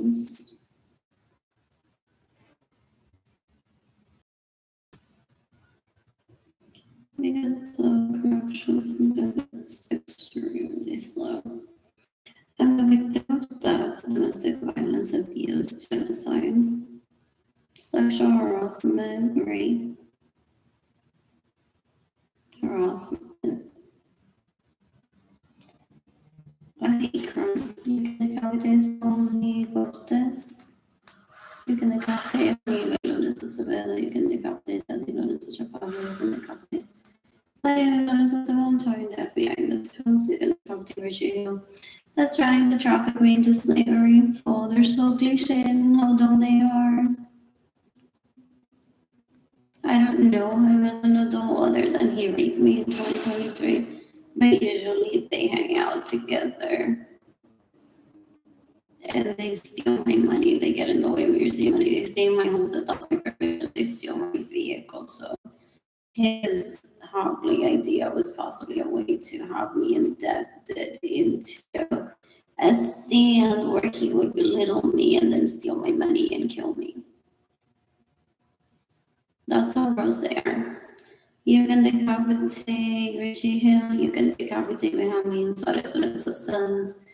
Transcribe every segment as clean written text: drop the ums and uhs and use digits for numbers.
names. Because the corruption is extremely slow. I'm a victim of theft, domestic violence, abuse, genocide, sexual harassment, rape, harassment. I hate crime. You can decapitate Tony Cortez. You can decapitate Aníbal Lorenzo Acevedo. You can decapitate Eddie Lorenzo Chaparro. You can decapitate Larry Lorenzo Acevedo. I'm talking to FBI in this pills. You can decapitate Virgilio. That's trying to traffic me into slavery. Oh, they're so cliche and how dumb they are. I don't know him as an adult other than he raped me in 2023, but usually they hang out together and they steal my money. They get in the way of me receiving money. They stay in my homes without my permission. They steal my vehicle. So his hobbly idea was possibly a way to have me indebted into a stand where he would belittle me and then steal my money and kill me. That's how gross they are. You can decapitate Richie Hill, you can decapitate Benjamin Suarez Lorenzo's sons.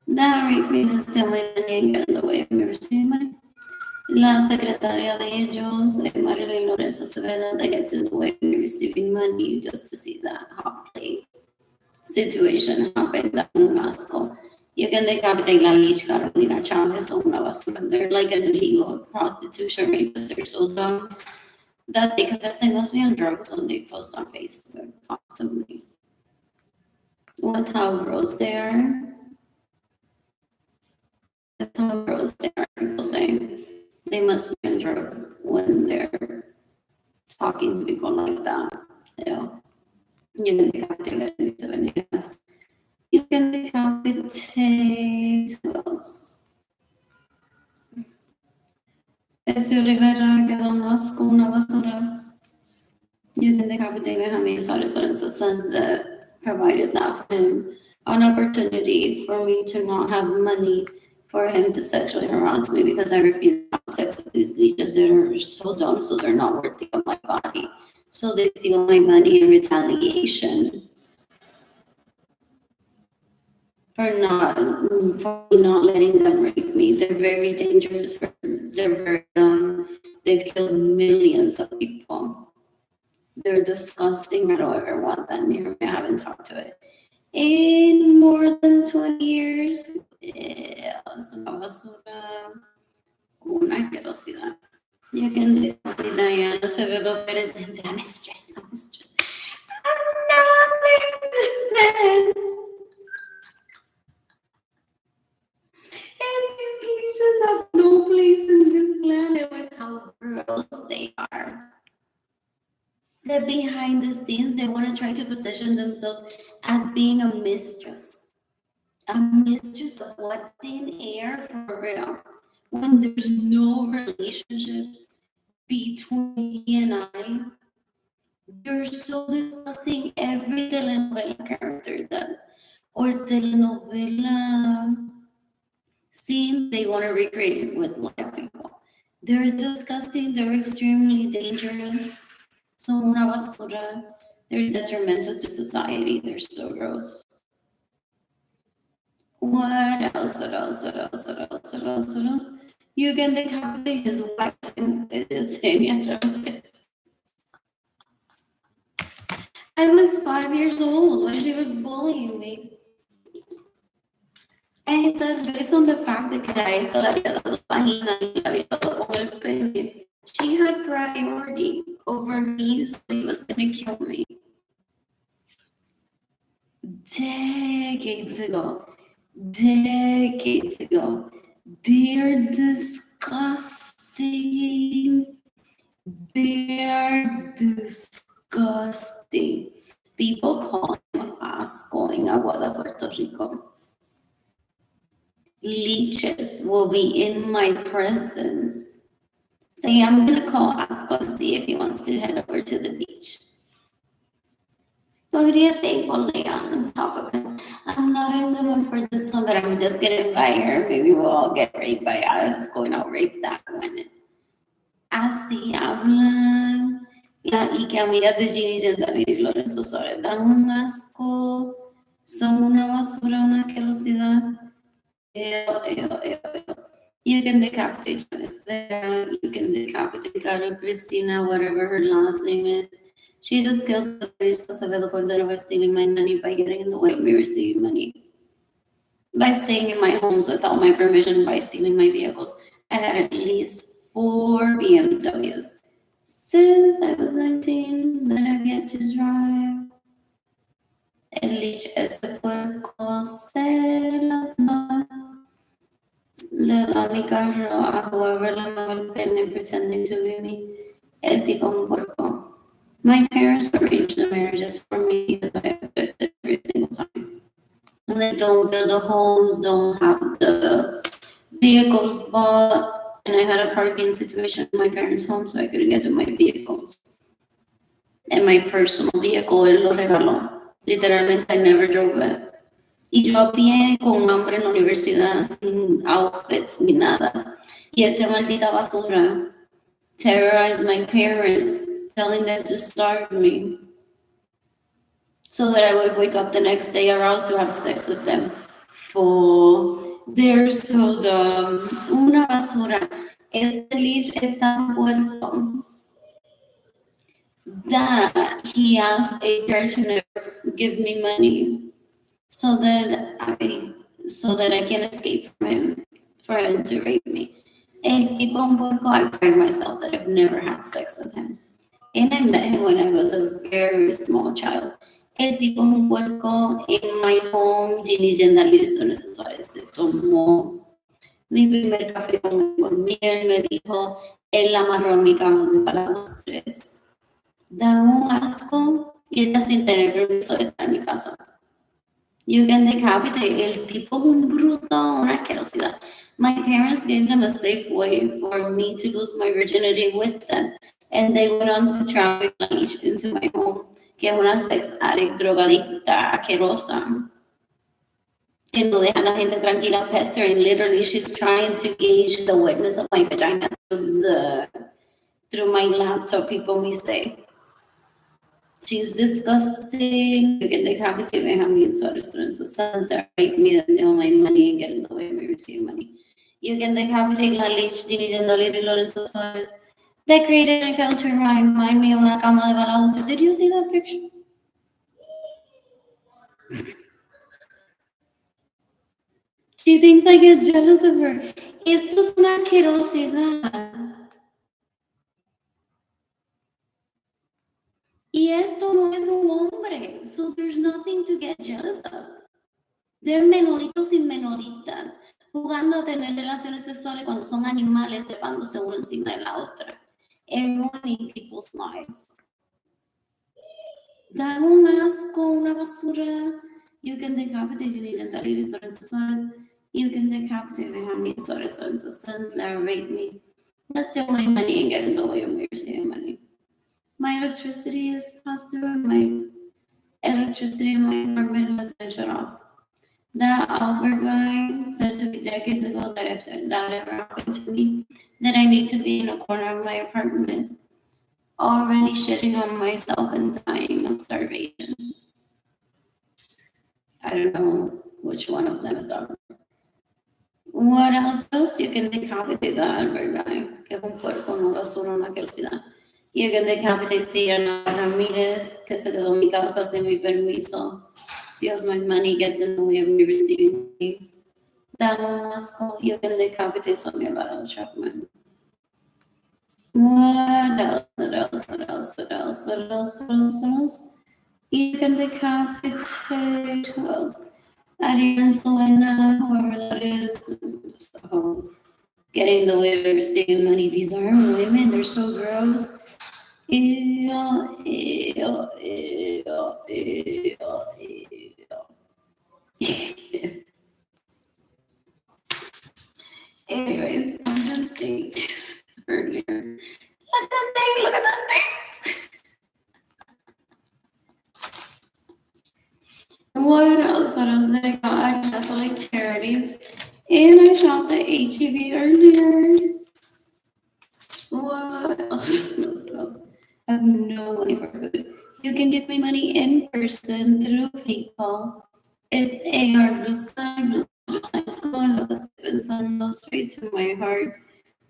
That rape me and steal my money and get in the way of me receiving money. La secretaria de ellos, Marilyn Lorenzo Acevedo, that gets in the way of me receiving money just to see that hot plate situation happen. That un asco. You can decapitate La Lich Carolina Chavez o una basura. They're like an illegal prostitution rate, but they're so dumb that they confess they must be on drugs when they post on Facebook, possibly. With how gross they are. With how gross they are, people say they must be on drugs when they're talking to people like that. Yeah. You can decapitate Venegas. You can decapitate who else? Ezio Rivera quedó un asco, una basura. You can decapitate Benjamin Suarez Lorenzo's sons that provided that for him. An opportunity for me to not have money for him to sexually harass me because I refuse to have sex with these leeches. They're so dumb, so they're not worthy of my body. So they steal my money in retaliation for not letting them rape me. They're very dangerous. They're very dumb. They've killed millions of people. They're disgusting. I don't ever want that near me. I haven't talked to it in more than 20 years. Yeah, es una basura. Una asquerosidad. You can definitely Diana Acevedo Perez and I'm stressed. I'm nothing to them. And these leashes have no place in this planet with how gross they are. They're behind the scenes. They want to try to position themselves as being a mistress. A mistress of what? Thin air for real. When there's no relationship between he and I, you're so disgusting. Every telenovela character that, or telenovela scene, they want to recreate with live people. They're disgusting. They're extremely dangerous. Son una basura. They're detrimental to society. They're so gross. What else? What else? What else? What else? What else? What else? You can decapitate his wife and I was 5 years old when she was bullying me. And he said, based on the fact that a esto le había dado página y le había dado con el pene, she had priority over me, so he was going to kill me. Decades ago. They're disgusting. They're disgusting. People call him asco en Aguada, Puerto Rico. Leeches will be in my presence. Say, I'm going to call Asco and see if he wants to head over to the beach. What do you think, Leon, and talk about him? I'm not in the mood for this one, but I'm just gonna invite her. Maybe we'll all get raped by us going out rape that one. Así hablan. Y que amigas de Ginny Gentile y Lorenzo Suárez dan un asco, son una basura, una asquerosidad. You can decapitate Janice Vera, you can decapitate Carla Cristina, whatever her last name is. She just killed Isabel Cordero by stealing my money, by getting in the way of me receiving money, by staying in my homes without my permission, by stealing my vehicles. I had at least 4 BMWs since I was 19 that I've yet to drive. El lich este puerco se las da. Le da mi carro a whoever le mueve el pene pretending to be me. El tipo un puerco. My parents arranged the marriages for me that I affected every single time. And they don't build the homes, don't have the vehicles bought, and I had a parking situation in my parents' home, so I couldn't get to my vehicles. And my personal vehicle, él lo regaló. Literalmente, I never drove it. Y yo a pie con hambre en la universidad, sin outfits ni nada. Y este maldita basura terrorized my parents, telling them to starve me so that I would wake up the next day aroused to have sex with them. They're so dumb. Una basura. Este lich es tan puerco that he asked a girl to never give me money so that I can escape from him, for him to rape me. El tipo un puerco, I pride myself that I've never had sex with him. And I met him when I was a very small child. El tipo un puerco in my home, Ginny Gendaliris se tomó mi primer café con miel, me dijo, él amarró a mi cama para los 3. Da un asco y ella sin tener permiso de estar en mi casa. You can decapitate el tipo un bruto, una asquerosidad. My parents gave them a safe way for me to lose my virginity with them. And they went on to traffic Lanish into my home, que es una sex addict, drogadicta, asquerosa. Que no deja a la gente tranquila, pestering. Literally, she's trying to gauge the wetness of my vagina through my laptop, people may say. She's disgusting. You can decapitate my family and so sons that rape me, that steal my money and get in the way of me receiving money. You can decapitate la lich, Ginny Gendaliri Lorenzo Suarez. They created an account to remind me of una cama de balado. Did you see that picture? She thinks I get jealous of her. Esto es una asquerosidad. Y esto no es un hombre, so there's nothing to get jealous of. They're menoritos y menoritas jugando a tener relaciones sexuales cuando son animales trepándose uno encima de la otra and ruining people's lives. Dan un asco, una basura. You can decapitate Ginny Gentile Lorenzo Suarez. You can decapitate Benjamin Suarez Lorenzo sons that rape me. That's steal my money and get in the way of me receiving money. My electricity is passed through and my electricity in my apartment has been shut off. That Albert guy said to me decades ago that if that ever happened to me, that I need to be in a corner of my apartment, already shitting on myself and dying of starvation. I don't know which one of them is Albert. What else? You can decapitate the Albert guy, que es un puerco, una basura, una asquerosidad. You can decapitate Sienna Ramirez, que se quedó en mi casa sin mi permiso. Steals my money, gets in the way of me receiving money. That one was called. You can decapitate Sonia Barrel Chapman. What else? You can decapitate, who else? Ariana Selena, whoever that is. So, getting in the way of me receiving money. These aren't women, they're so gross. Ew. Anyways, I'm just thinking earlier. Look at that thing. What else? What else? What else? I have no money for food. You can give me money in person through PayPal. It's AR Blue Sky, Blue Sky School, Stevenson, straight to my heart.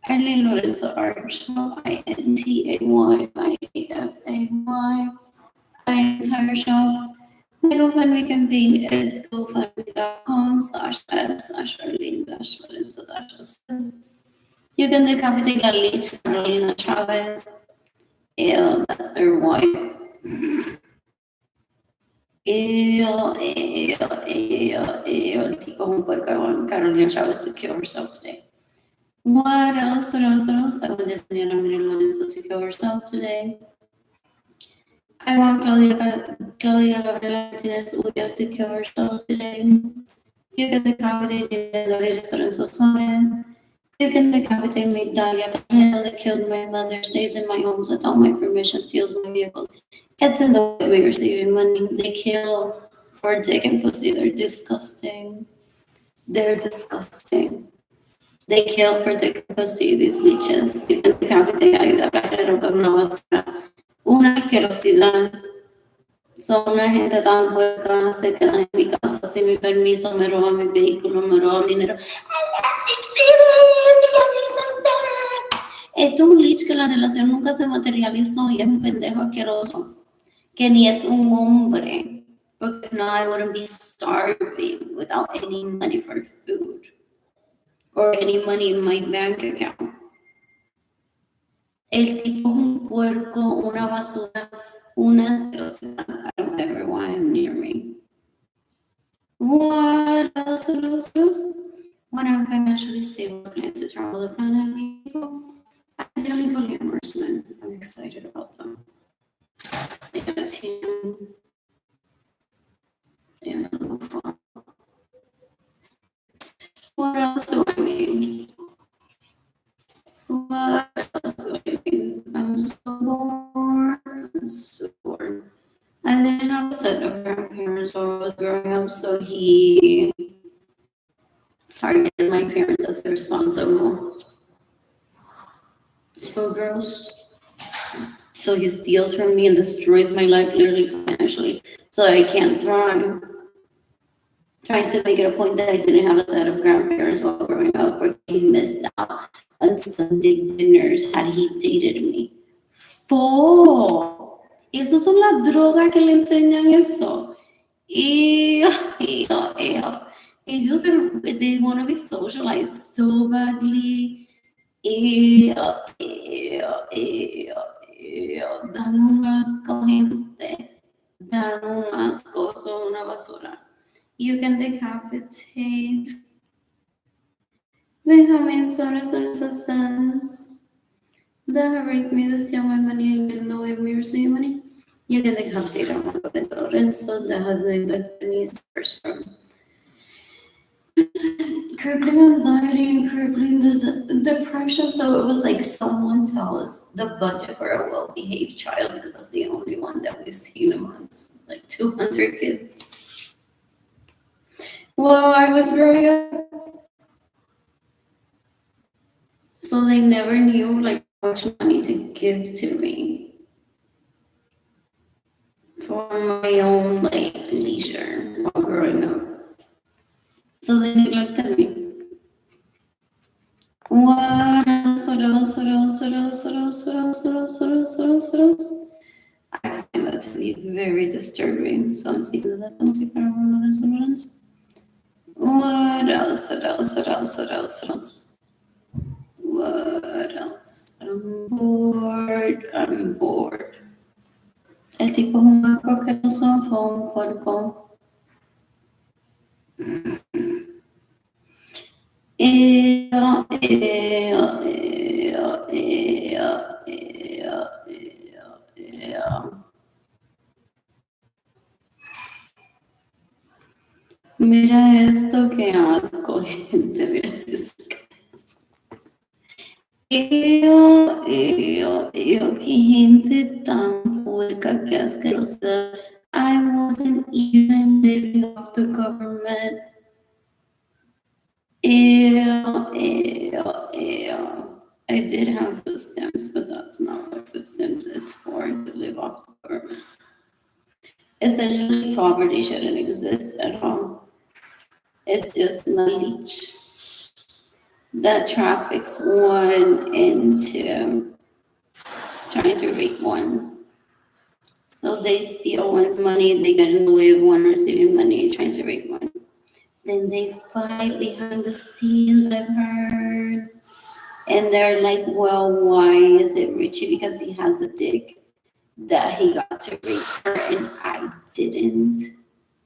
Arlene Lorenzo Archel, INTAYIAFAY. My entire shop. My GoFundMe campaign is gofundme.com/f/Arlene-Lorenzo. You can decapitate La Leech Carolina Chavez. Ew, that's their wife. Ew, ew, ew, ew. El tipo un puerco. Carolina Chavez to kill herself today. What else? What else? What else? I want Daniela Lorenzo to kill herself today. I want Claudia Gabriela Martinez Urias to kill herself today. You can decapitate Gabriela Lorenzo Suarez. You can decapitate me, Dalia Carrero, that killed my mother, stays in my homes without my permission, steals my vehicles, gets in the way of me receiving money. They kill for dick and pussy. They're disgusting. They're disgusting. They kill for dick and pussy, these leeches. You can decapitate a Aida Carrero con una basura. Una asquerosidad. Son una gente tan puerca, se quedan en mi casa sin mi permiso, me roban mi vehículo, me roban dinero. Esto es un leech que la relación nunca se materializó y es un pendejo asqueroso, que ni es un hombre, porque no, I wouldn't be starving without any money for food or any money in my bank account. El tipo es un puerco, una basura, una asquerosidad. I don't ever want him near me. What else? What else? What else? When I'm financially stable, plan to travel the planet, people. Ideally, polyamorous men. I'm excited about them. Yeah, team. Yeah, fun. What else do I mean? What else do I mean? I'm so bored. I'm so bored. I didn't have a set of grandparents when I was growing up, so he targeted my parents as irresponsible. So gross. So he steals from me and destroys my life literally financially, so I can't thrive. Trying to make it a point that I didn't have a set of grandparents while growing up, or he missed out on Sunday dinners had he dated me. Esos son las drogas que le enseñan eso. Ew. They want to be socialized so badly. Dan un asco, gente. Dan un asco, son una basura. You can decapitate. Benjamin Soros sons. That raped me, that steal my money and get in the way of me receiving money. You can decapitate Armando Lorenzo that has neglected me first from crippling anxiety and crippling depression. So it was like someone tell us the budget for a well-behaved child, because that's the only one that we've seen amongst like 200 kids. Well, I was growing up, so they never knew like how much money to give to me for my own like leisure while growing up. So they neglected me. What else? What else? What else? What else? What else? What else? What else? What else? What else? What else? I find that to be very disturbing. So I'm seeking the death penalty for Lorenzo. What else? What else? What else? What else? What else? What else? I'm bored. I'm bored. El tipo es un asco asqueroso, fue un puerco. Mira esto, qué asco, gente. Mira esto. Qué gente tan puerca, qué asquerosa. I wasn't even living off the government. I did have food stamps. victims is for to live off the government. Essentially, poverty shouldn't exist at all. It's just Malich that traffics one into trying to rape one. So they steal one's money, they get in the way of one receiving money, trying to rape one. Then they fight behind the scenes, I've heard. And they're like, well, why is it Richie? Because he has a dick that he got to rape her and I didn't.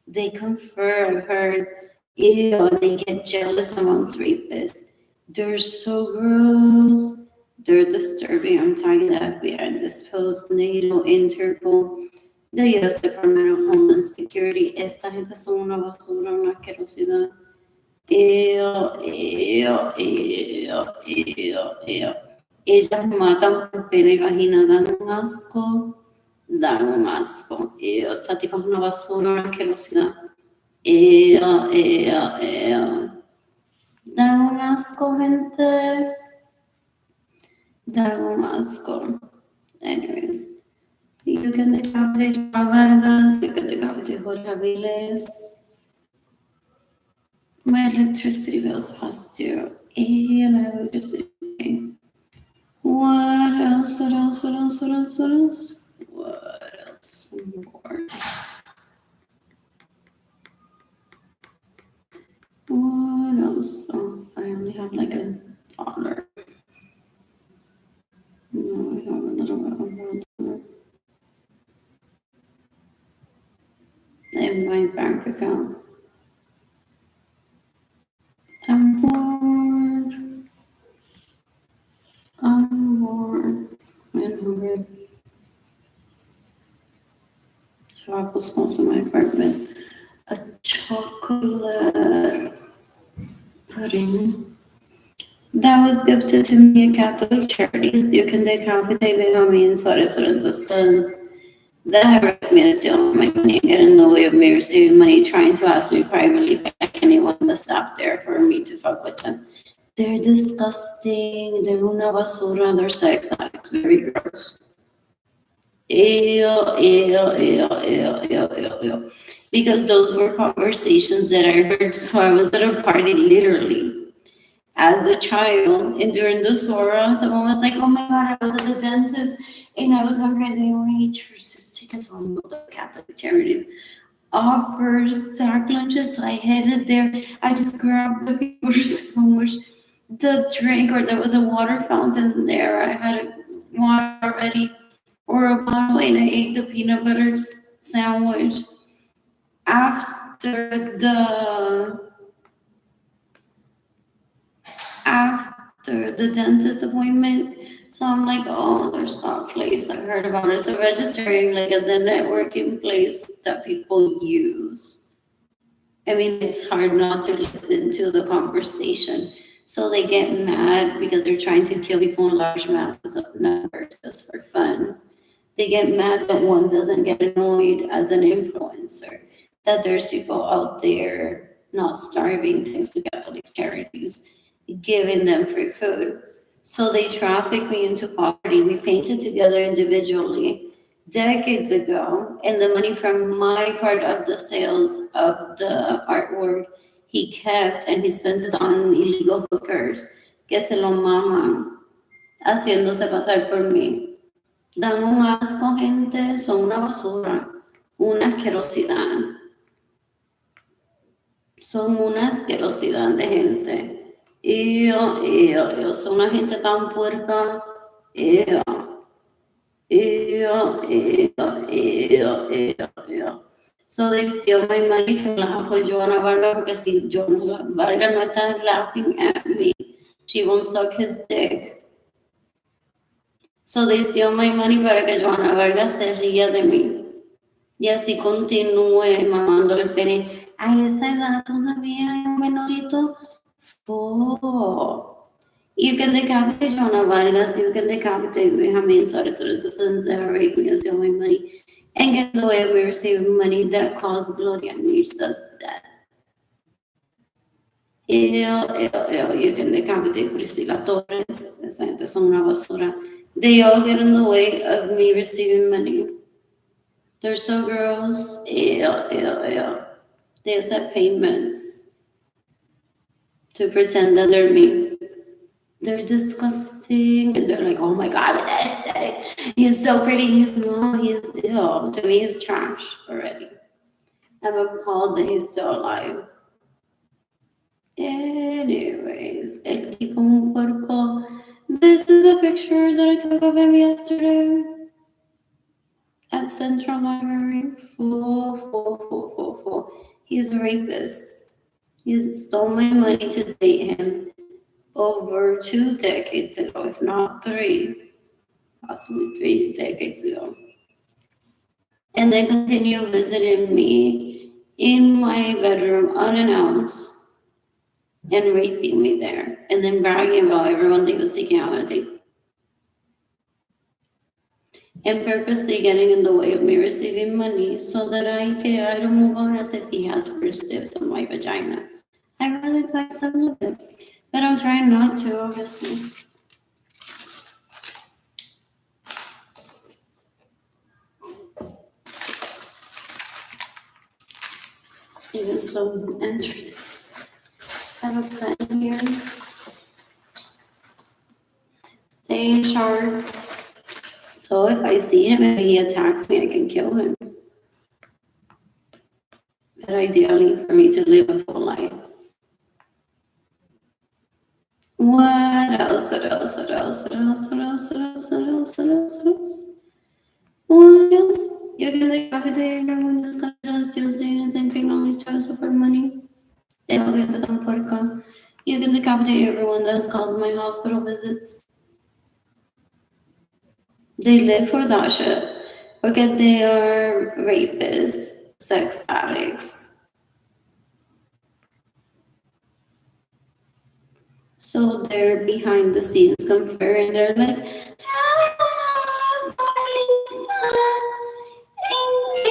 They confer, I've heard, ew, they get jealous amongst rapists. They're so gross. They're disturbing. I'm tagging the FBI in this post, NATO, Interpol, the U.S. Department of Homeland Security. Esta gente son una basura, una asquerosidad. Ellas matan por pena y vagina, dan un asco. Dan un asco. Esta tipa es una basura, una asquerosidad. Dan un asco, gente. Dan un asco. Anyways. You can decapitate Juan Vargas, you can decapitate Jorge Aviles. My electricity bills past due. And I will just say, what else? What else? What else? What else? What else? What else more? What else? Oh, I only have like $1. No, I have another $1 in my bank account. I'm bored. I'm bored. I'm hungry. So I was also in my apartment. A chocolate pudding that was gifted to me at Catholic Charities. You can decapitate Benjamin Suarez Sons. That hurt me to steal my money and get in the way of me receiving money, trying to ask me privately if I can anyone the staff there for me to fuck with them. They're disgusting. They're una basura. They're sex addicts. Very gross. Ew. Because those were conversations that I heard. So I was at a party literally as a child, and during the Sora, someone was like, oh my God, I was at the dentist and I was hungry. I didn't want to eat churches, chicken, so the Catholic Charities offers sack lunches. So I headed there. I just grabbed the paper sandwich, the drink, or there was a water fountain there. I had a water already, or a bottle, and I ate the peanut butter sandwich. After the dentist appointment, so I'm like, oh, there's that place. I heard about it. So registering like as a networking place that people use. I mean, it's hard not to listen to the conversation. So they get mad because they're trying to kill people in large masses of numbers just for fun. They get mad that one doesn't get annoyed as an influencer, that there's people out there not starving thanks to Catholic Charities, giving them free food. So they traffic me into poverty. We painted together individually decades ago, and the money from my part of the sales of the artwork he kept, and he spends it on illegal hookers que se lo maman, haciéndose pasar por mí. Dan un asco, gente, son una basura, una asquerosidad. Son una asquerosidad de gente. Son una gente tan puerca. So they steal my money to laugh with Joanna Vargas, porque si Joanna Vargas no está laughing at me, she won't suck his dick. So they steal my money para que Joanna Vargas se ría de mí. Y así continúe mamándole el pene. A esa edad todavía es un menorito. You can decapitate Joanna Vargas, you can decapitate Benjamin Suarez Sons that are raping us, steal my money, and get in the way of me receiving money that caused Gloria Mirza's death. You can decapitate Priscila Torres, esa gente son una basura. They all get in the way of me receiving money. They're so gross. Ew. They accept payments to pretend that they're me. They're disgusting. And they're like, oh my God, with that aesthetic. He's so pretty. He's no, he's ew. To me, he's trash already. I'm appalled that he's still alive. Anyways, el tipo un puerco. This is a picture that I took of him yesterday at Central Library. Full. He's a rapist. He stole my money to date him over 2 decades ago, if not 3, possibly 3 decades ago. And then continue visiting me in my bedroom unannounced and raping me there, and then bragging about everyone that he was seeking out on a date. And purposely getting in the way of me receiving money so that I don't move on as if he has first dibs on my vagina. I really like some of it, but I'm trying not to, obviously. Even some entered. I have a plan here. Stay sharp. So if I see him and he attacks me, I can kill him. But ideally, for me to live a full life. What else? What else? You can decapitate everyone that's got still saying the same thing on these child support money. They all get the porca. You can decapitate everyone that's caused my hospital visits. They live for that shit. Forget they are rapists, sex addicts. So they're behind the scenes conferring. They're like, en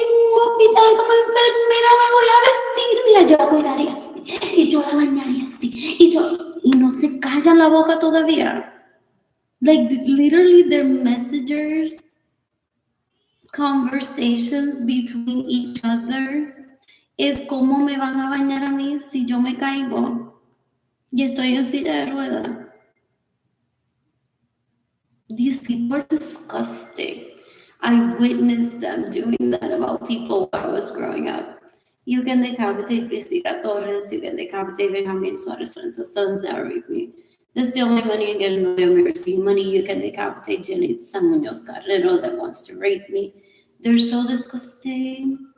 un hospital como enfermera me voy a vestir. Mira, yo la cuidaría así. Y yo la bañaría así. Y no se callan la boca todavía. Like, literally, their messengers, conversations between each other, es cómo me van a bañar a mí si yo me caigo y estoy en silla de ruedas. These people are disgusting. I witnessed them doing that about people while I was growing up. You can decapitate Priscilla Torres, you can decapitate Benjamin Suarez when the sons that rape me. They steal my money and get in the way of me receiving money. You can decapitate Janitza Munoz Carrero that wants to rape me. They're so disgusting.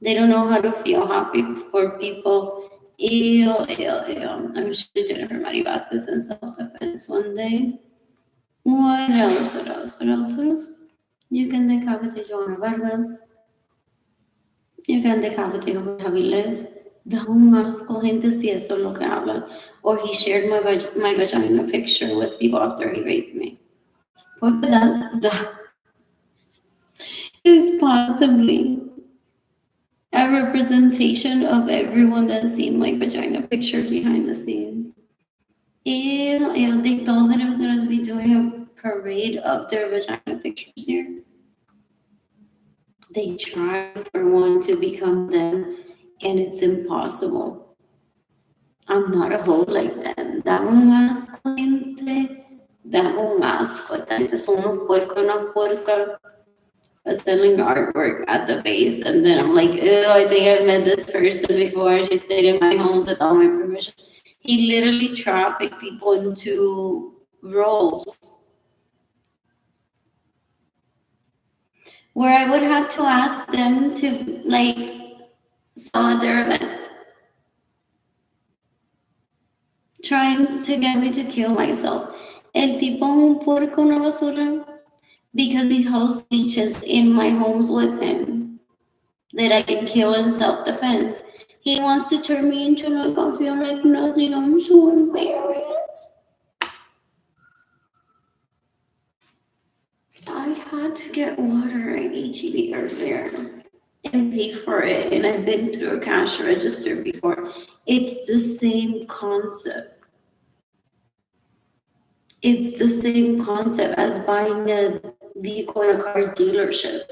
They don't know how to feel happy for people. Ew. I'm sure Jennifer Mari Vasquez in self-defense one day. What else? You can decapitate Joana Vargas. You can decapitate Jorge Avilés. Da un asco, gente, si eso es lo que habla. Or he shared my vagina picture with people after he raped me. Porque that is possibly a representation of everyone that's seen my vagina picture behind the scenes. And they thought that I was going to be doing a parade of their vagina pictures here. They try for one to become them, and it's impossible. I'm not a hoe like them. Dame un asco, gente. Dame un asco. Esta gente son unos puercos, una puerca. Selling artwork at the base, and then I'm like, oh, I think I've met this person before. She stayed in my homes without my permission. He literally trafficked people into roles where I would have to ask them to like sell at their event, trying to get me to kill myself. El tipo un puerco, una basura, because he hosts leeches in my homes with him that I can kill in self-defense. He wants to turn me into like I feel like nothing. I'm so embarrassed. I had to get water at HEB earlier and pay for it, and I've been through a cash register before. It's the same concept. It's the same concept as buying a vehicle in a car dealership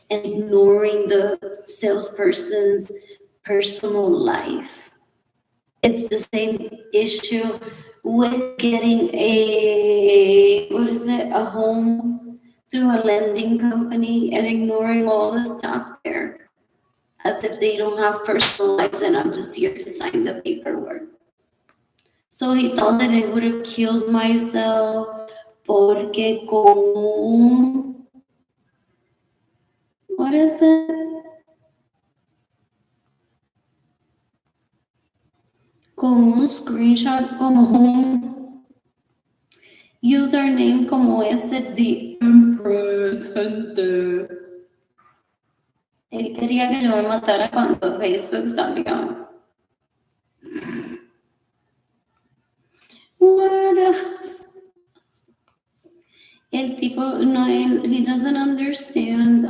and ignoring the salesperson's personal life. It's the same issue with getting a home through a lending company and ignoring all the stuff there as if they don't have personal lives and I'm just here to sign the paperwork. So he thought that I would have killed myself porque what is it? Con un screenshot como un username como ese de Empress, gente. Él quería que yo me matara cuando Facebook salió. What else? El tipo, no, he doesn't understand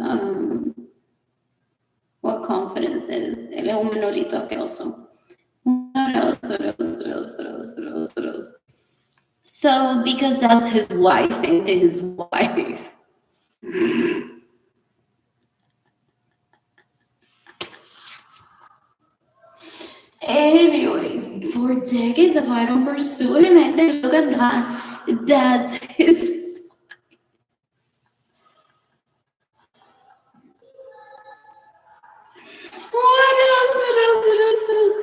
what confidence is. Él es un menorito asqueroso. What else? What else? What else? What else? What else? What else? So, because that's his wife, and his wife. Anyways, for decades, that's why I don't pursue him. And then look at that. That's his. What else? What else? What else? What else?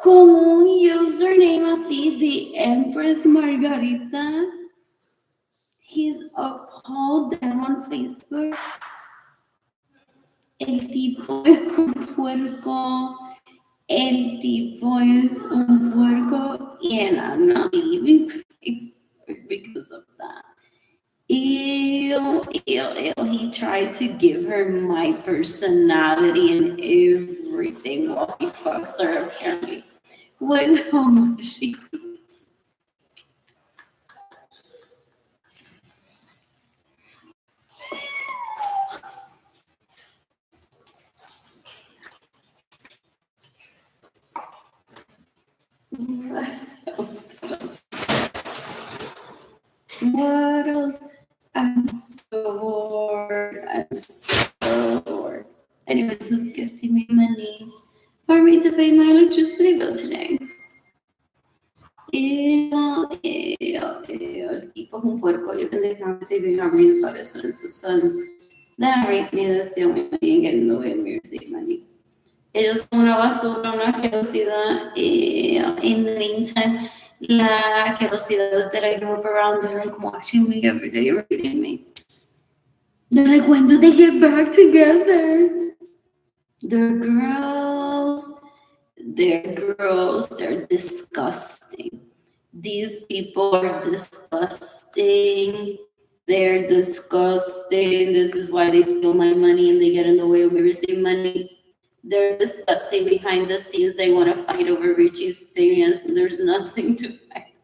Con un username así de Empress Margarita. He's appalled them on Facebook. El tipo es un puerco. El tipo es un puerco. And I'm not leaving Facebook because of that. Ew, ew, ew. He tried to give her my personality and everything while he fucks her, apparently, with how much she eats. What else? What else? What else? I'm so bored. I'm so bored. Anyways, who's gifting me money for me to pay my electricity bill today? Ew, el tipo es un puerco. You can take how to be harmony and residents and sons that rape me, that's the only money and get in the way of me receiving money. Ellos son una basura, una asquerosidad. In the meantime, la asquerosidad that I grew up around, they're like watching me every day, reading me. They're like, when do they get back together? They're gross. They're disgusting. These people are disgusting. They're disgusting. This is why they steal my money and they get in the way of me receiving money. They're disgusting behind the scenes. They want to fight over Richie's experience, and there's nothing to fight.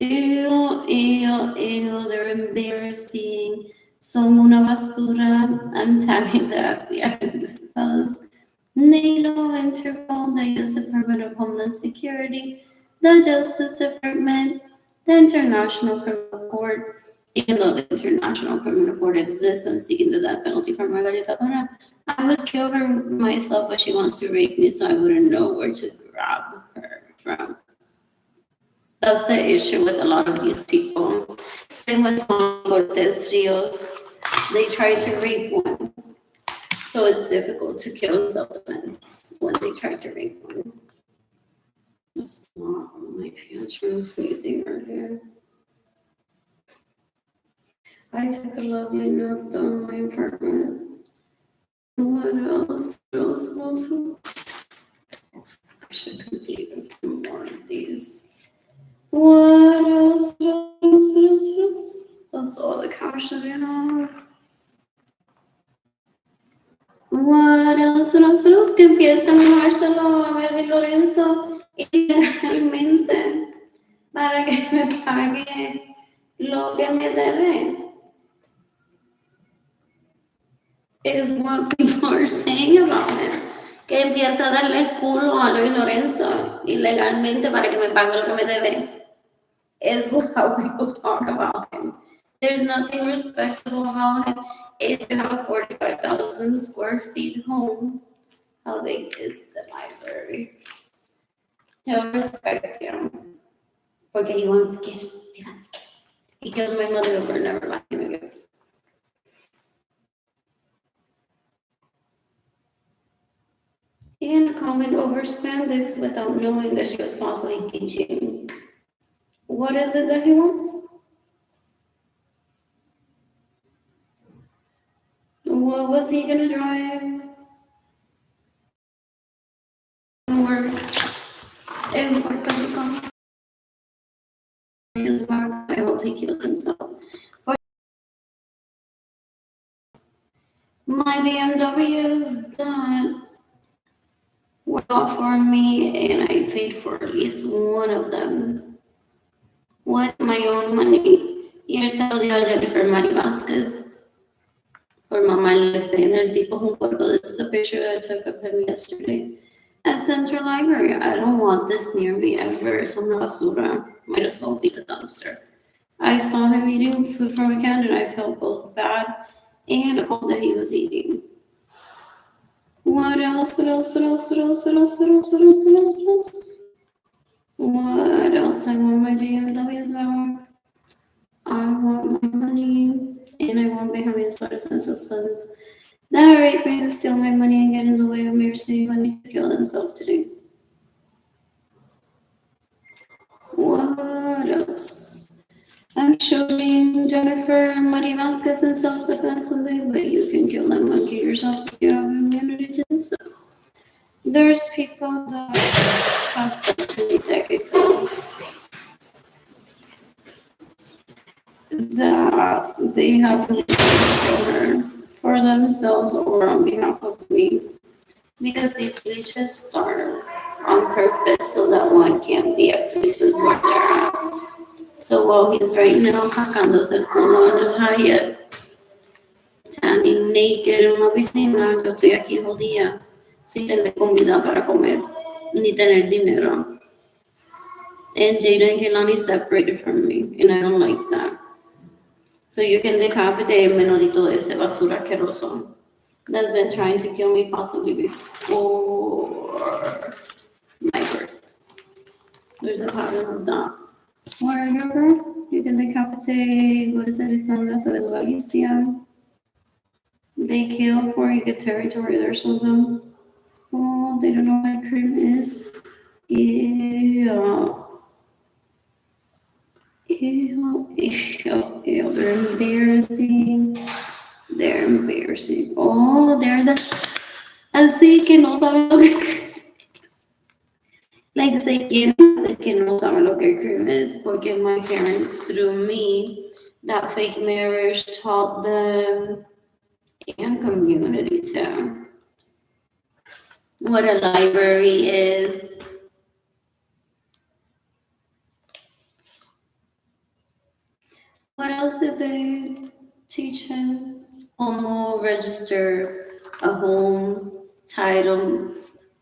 Ew, ew, ew. They're embarrassing. Son una basura. I'm tagging that. We haven't discussed. NATO, Interpol, the U.S. Department of Homeland Security, the Justice Department, the International Criminal Court. Even though the International Criminal Court exists, I'm seeking the death penalty for Margarita Barra. I would kill her myself, but she wants to rape me, so I wouldn't know where to grab her from. That's the issue with a lot of these people. Same with Juan Cortez Rios. They try to rape one. So it's difficult to kill self-defense when they try to rape one. That's not on my pants from sneezing earlier. I took a lovely nap though in my apartment. What else? I should complete a few more of these. What else? That's all the cash that I have. What else? Que empieza a llamárselo a Melvin Lorenzo ilegalmente para que me pague lo que me debe. Is what people are saying about him. Que empieza a darle el culo a Luis Lorenzo ilegalmente para que me pague lo que me debe. is how people talk about him. There's nothing respectable about him. If you have a 45,000 square feet home, how big is the library? He'll respect you. Porque he wants gifts. He wants gifts. He killed my mother over, never buy him a gift. He didn't comment over spandex without knowing that she was falsely teaching. What is it that he wants? What was he gonna drive? Work in Puerto Rico. I hope he killed himself. My BMWs that were not for me, and I paid for at least one of them with my own money. Here's how the Jennifer Mari Vasquez. Por mamá le pena el tipo un cuerpo. This is the picture I took of him yesterday at Central Library. I don't want this near me ever. It's una basura. Might as well be the dumpster. I saw him eating food from a can and I felt both bad and all that he was eating. What else? What else? What else? What else? What else? What else? What else? What else? What else? What else? I want my BMWs back. I want my money. And I want Benjamin Suarez and his sons that rape me and steal my money and get in the way of me receiving money to kill themselves today. What else? I'm shooting Jennifer Mari Vasquez in self-defense someday, but you can kill them and kill yourself if you have immunity to do so. There's people that have such many decades ago that they have been kill her for themselves or on behalf of me. Because these leeches are on purpose so that one can't be at places where they're at. So while he's right now sacándose el culo en el Hyatt, tanning naked en una piscina, yo estoy aquí jodida, sin tener comida para comer, ni tener dinero. And Jada and Kehlani separated from me, and I don't like that. So you can decapitate el menorito de ese basura asqueroso that's been trying to kill me possibly before my birth. There's a pattern of that. Wherever you can decapitate, what is that, Isandra Acevedo Galicia. They kill for you get territory, there's something. Oh, they don't know what a cream is. Ew. Ew, ew, ew, they're embarrassing. They're embarrassing. Oh, they're the. Así que no saben lo que. Like, say que no saben lo que cream is, porque my parents, through me, that fake marriage taught them, and community too, what a library is. What else did they teach him? Como register a home title.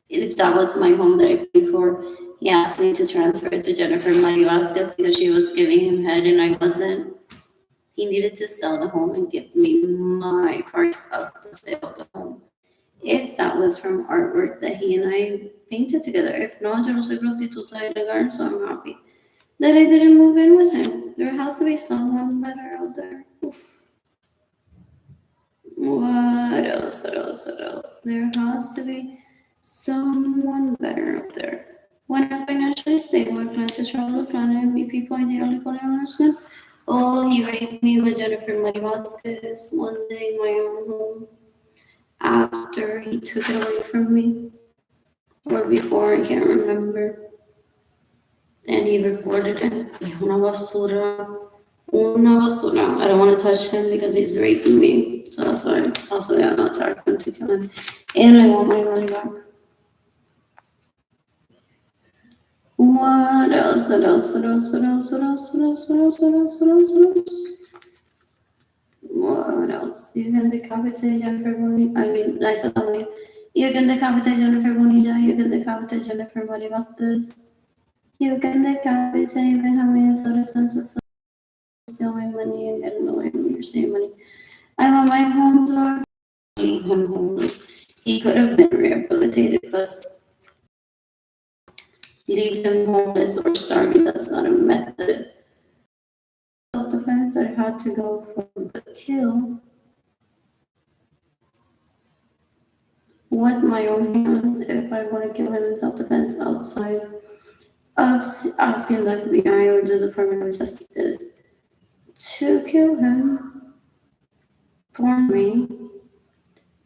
If that was my home that I paid for, he asked me to transfer it to Jennifer Mari Vasquez because she was giving him head and I wasn't. He needed to sell the home and give me my part of the sale of the home. If that was from artwork that he and I painted together. If not, yo no soy prostituta ilegal, so I'm happy that I didn't move in with him. There has to be someone better out there. Oof. What else? What else? What else? There has to be someone better out there. When I'm financially stable, I plan to travel the planet and meet people ideally fully understand. Oh, he raped me with Jennifer Mari Vasquez one day in my own home after he took it away from me. Or before, I can't remember. And he reported it. Una basura. Una basura. I don't want to touch him because he's raping me. So that's why also I'm not targeting to kill him. And I want my money back. What else? What else? What else? What else? What else? What else? What else? What else? What else? What else? What else? You can decapitate Jennifer Bonilla. I mean, I said that. You can decapitate Jennifer Bonilla. You can decapitate Jennifer Mari Vasquez. You can decapitate even having sort of sense of steal my money and get away from your same money. I'm on my home door. Leave him homeless. He could have been rehabilitated, but leave him homeless or starving, that's not a method. Self-defense, I had to go for the kill with my own hands if I want to kill him in self-defense outside of asking the FBI or the Department of Justice to kill him for me.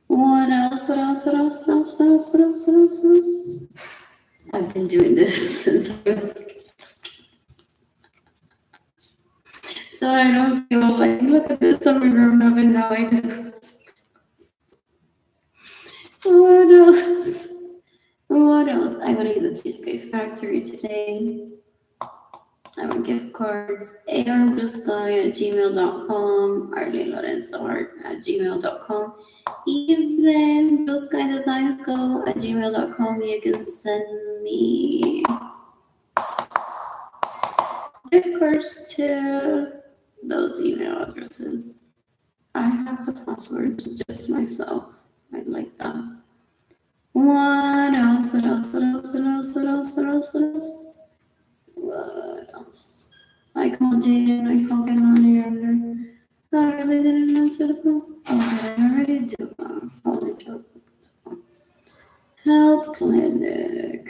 What else? What else? What else? What else? What else? What else? What else? What else? I've been doing this since I was. So I don't feel like, look at this, I'm grown up and now I do. What else? What else? I want to eat the Cheesecake Factory today. I want gift cards. arbluesky@gmail.com, arlenelorenzoart@gmail.com. Even blueskydesignsco@gmail.com. You can send me gift cards to those email addresses. I have the password to just myself. I like that. What else? What else? What else? What else? What else? What else? What else? What else? I called Jaden. I called Gelani earlier. I really didn't answer the phone. Oh, did I already do that? Holy joke. Health clinic.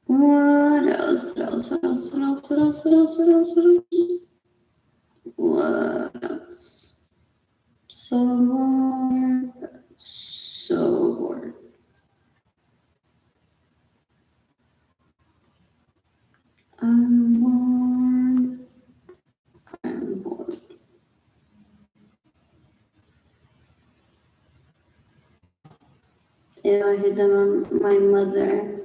What else? What else? What else? What else? What else? What else? What else? What else? What else? So bored. So bored. I'm bored. I'm bored. Yeah, I hit them on my mother.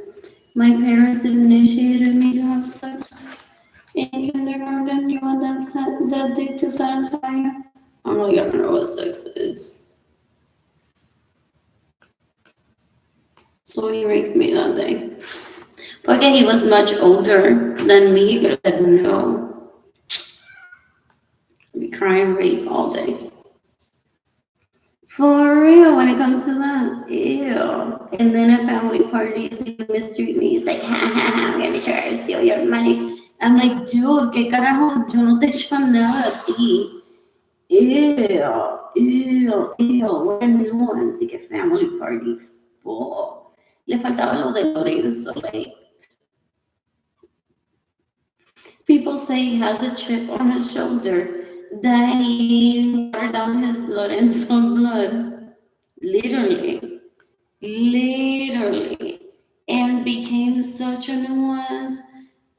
My parents initiated me to have sex in kindergarten. You want that dick to satisfy you? I'm like, I don't know what sex is. So he raped me that day. But okay, he was much older than me. He could have said no. I'd be crying rape all day. For real, when it comes to that, ew. And then at family parties, he would mistreat me. He's like, ha ha ha, I'm gonna try to steal your money. I'm like, dude, ¿qué carajo? Yo no te echo nada a ti. Ew, ew, ew. What a nuance. Like a family party full. Le faltaba lo de Lorenzo, like. People say he has a chip on his shoulder that he watered down his Lorenzo blood. Literally. Literally. And became such a nuance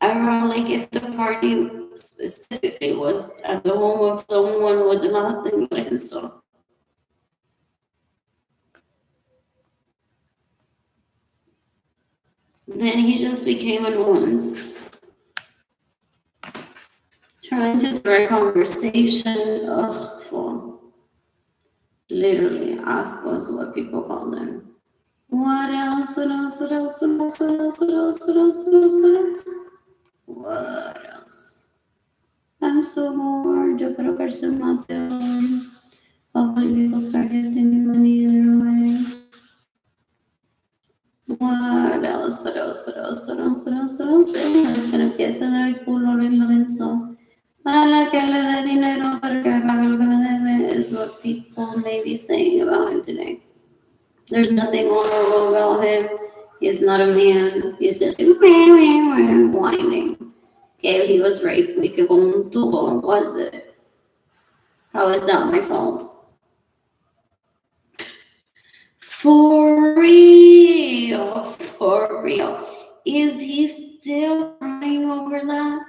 around, like, if the party specifically was at the home of someone with the last name Lorenzo. Then he just became a nuance. Trying to direct conversation, ugh, for literally ask us what people call them. What else? What else? What else? What else? What else? What else? What else? What else? What else? What else? I'm so bored. Yo creo que se mate. Hopefully people start giving me money either way. What else? What else? What else? What else? What else? What else? Es que le empieza a dar el culo a Lorenzo. Para que le dé dinero para que pague lo que me debe is what people may be saying about him today. There's nothing honorable about him. He's not a man. He's just whining. Okay, he was raped. We could go un tubo. Was it? How is that my fault? For real. For real. Is he still crying over that?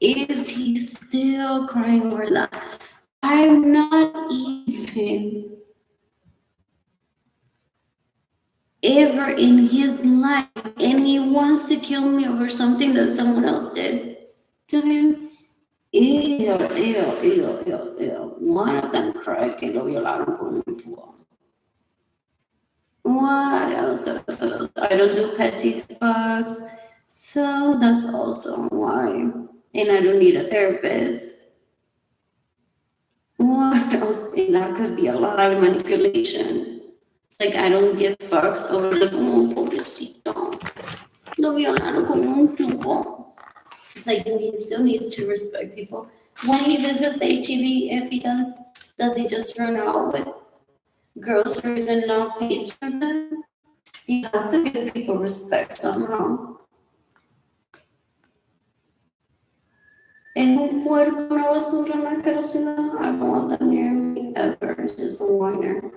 Is he still crying over that? I'm not even ever in his life, and he wants to kill me over something that someone else did to him. Ew, ew, ew, ew, ew. One of them cried que lo violaron con un tubo. What else? I don't do petty fucks. So that's also why. And I don't need a therapist. What else? And that could be a lot of manipulation. It's like I don't give fucks over the pobrecito. Lo violaron como un tubo. It's like he still needs to respect people. When he visits HEB, if he does he just run out with groceries and not pays for them? He has to give people respect somehow. And un puerco, una basura, una asquerosidad. I don't want that near me ever. It's just a whiner.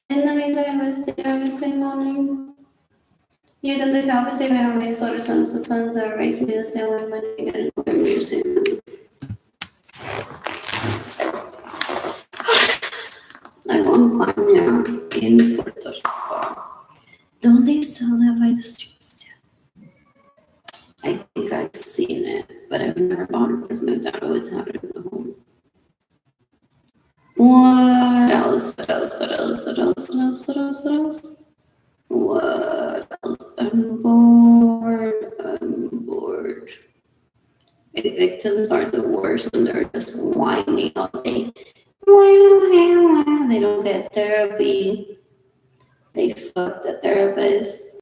In the meantime, I stay every morning. You can look up and say, how many sort of sons are right here, say, one money, and one music. I want Guanya in Puerto Rico. Don't they sell that by the streets too? I think I've seen it, but I've never bought it because my dad always had it in the home. What else? What else? What else? What else? What else? What else? What else? What else? I'm bored. I'm bored. Victims are the worst when they're just whining all day. They don't get therapy. They fuck the therapist.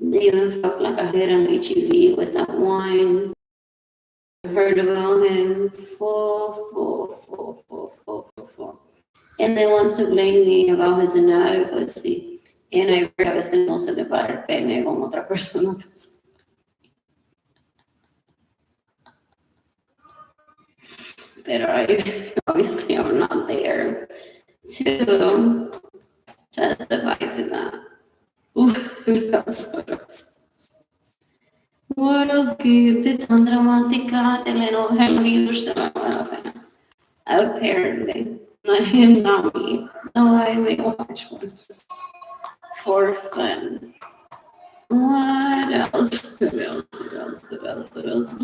They even fuck like I hit on HEB with that wine. I heard about him. Full. And they wants to blame me about his inadequacy. And I a veces no se le para el pene con otra persona. But I obviously am not there to testify to that. What else que tan dramática telenovela y usted no vale la pena. Apparently, not me. No, I may watch one just for fun. What else? What else?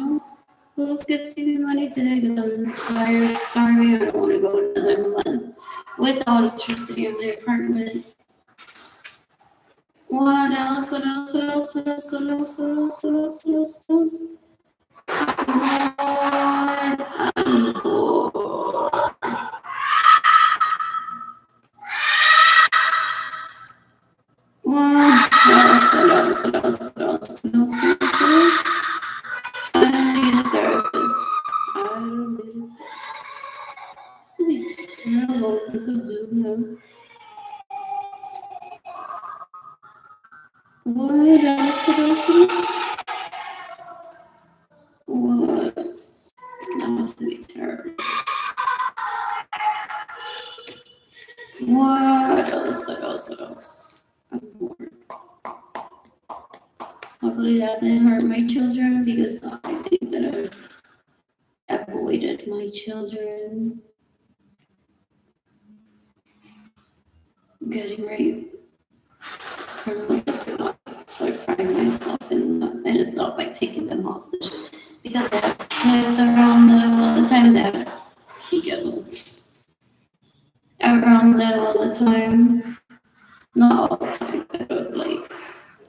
Who's gifting me money today? Because I'm tired, starving. I don't want to go another month without electricity in my apartment. What else? I'm bored. What else? I need a therapist. Sweet. No, we could do that. What else? What? That must be terrible. What else? I'm bored. Hopefully that doesn't hurt my children because I think that I've avoided my children getting raped for most of their life. So I pride myself in that, and it's not by taking them hostage because I have kids around them all the time that he gets around them all the time. Not all the time, but like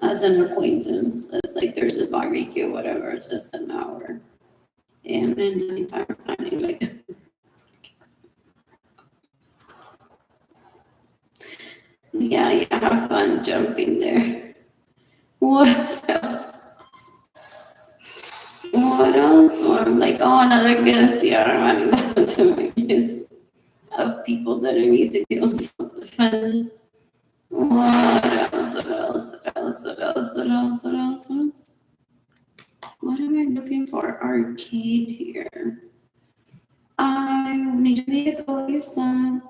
as an acquaintance. It's like there's a barbecue, whatever, it's just an hour. And in the meantime, planning like yeah, have fun jumping there. What else? Or I'm like, oh, another guest. Yeah, I'm running to my list of people that I need to do self-defense. What else? What am I looking for? Arcade here. I need to be a Lisa.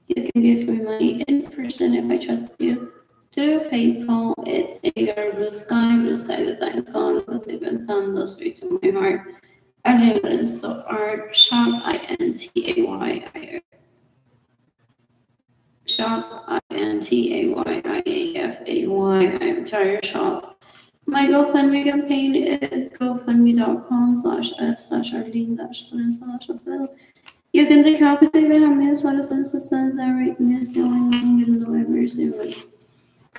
You can give me money in person if I trust you. Through PayPal, it's either Blue Sky Design Phone, because they've been sound straight to my heart. I live in so art shop INTAYIAF. Shop INTAYIAFAY. I'm tired shop. My GoFundMe campaign is gofundme.com/f/Arlene-Torres/. You can decapitate how many sons are right in this only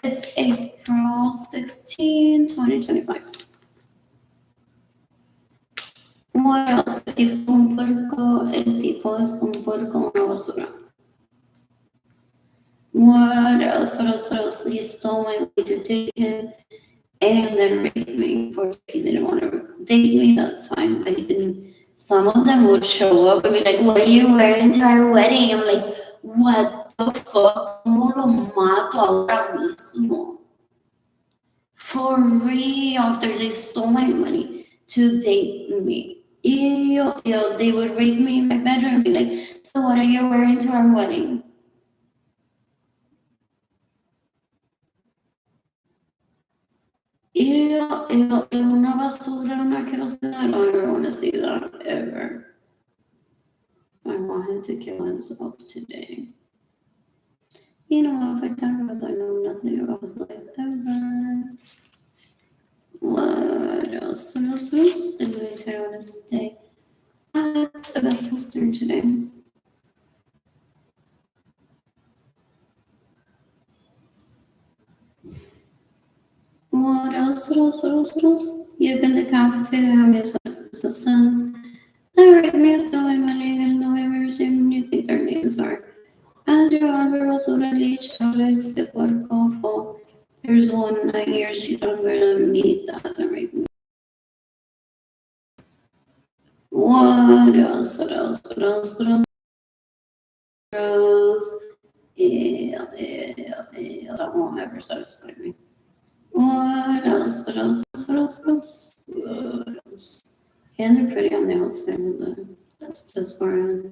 It's April 16, 2025. What else? El tipo es un puerco, una basura. What else? What else? He stole my money to date him and then raped me. For he didn't want to date me, that's fine, but he didn't. Some of them would show up and be like, "What are you wearing to our wedding?" I'm like, "What the fuck? ¿Cómo lo mato ahora mismo?" For real, after they stole my money to date me. Ew, ew, they would rape me in my bedroom and be like, "So what are you wearing to our wedding?" Ew, ew, ew, una basura, una asquerosidad. I don't ever want to see that, ever. I want him to kill himself today. You know, if I can, because I know nothing about his life ever. What else? What else? What else? Anyway, I want to stay at the Best Western today. What else? What else? What else? What else? You can decapitate how many sons. Alright, me so I'm in November, same you think their names are. Andrew, Albert, Basura, Leach, Alex, the Porco, there's one 9 years younger than me. That doesn't make me. What else? What else? What else? What else? Yeah, that won't ever satisfy me. What else? What else? What else? What else? What else? And they're pretty on the outside of the. That's just where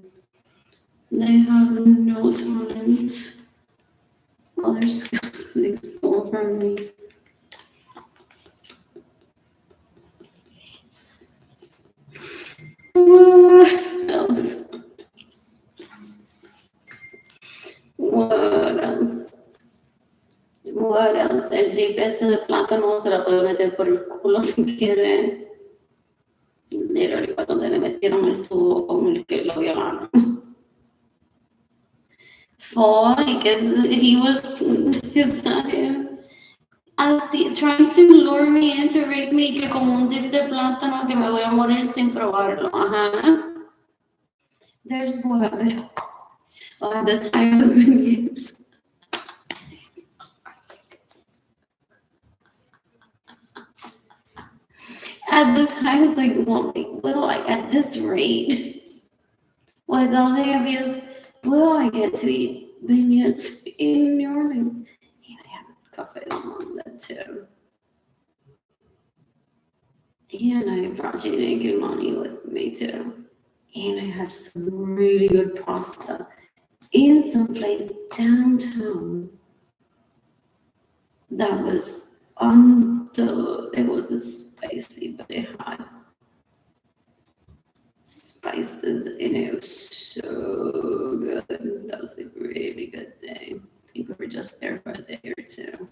they have no talent. All their skills they stole from me. What else? What else? What else? El triple ese de plátano se la puede meter por el culo si quiere. Era igual donde le metieron el tubo con el que lo violaron. For because he was his así trying to lure me in to rape me que con un dip de plátano que me voy a morir sin probarlo. Ajá. There's one. Oh, the time has been used. At the time, it's like, well, at this rate, with all the abuse, will I get to eat vignettes in New Orleans? And I have coffee on that too. And I brought Jane and Gilmani with me too. And I had some really good pasta in some place downtown that was it wasn't spicy, but it had spices in it. It was so good. That was a really good day. I think we were just there for a day or two.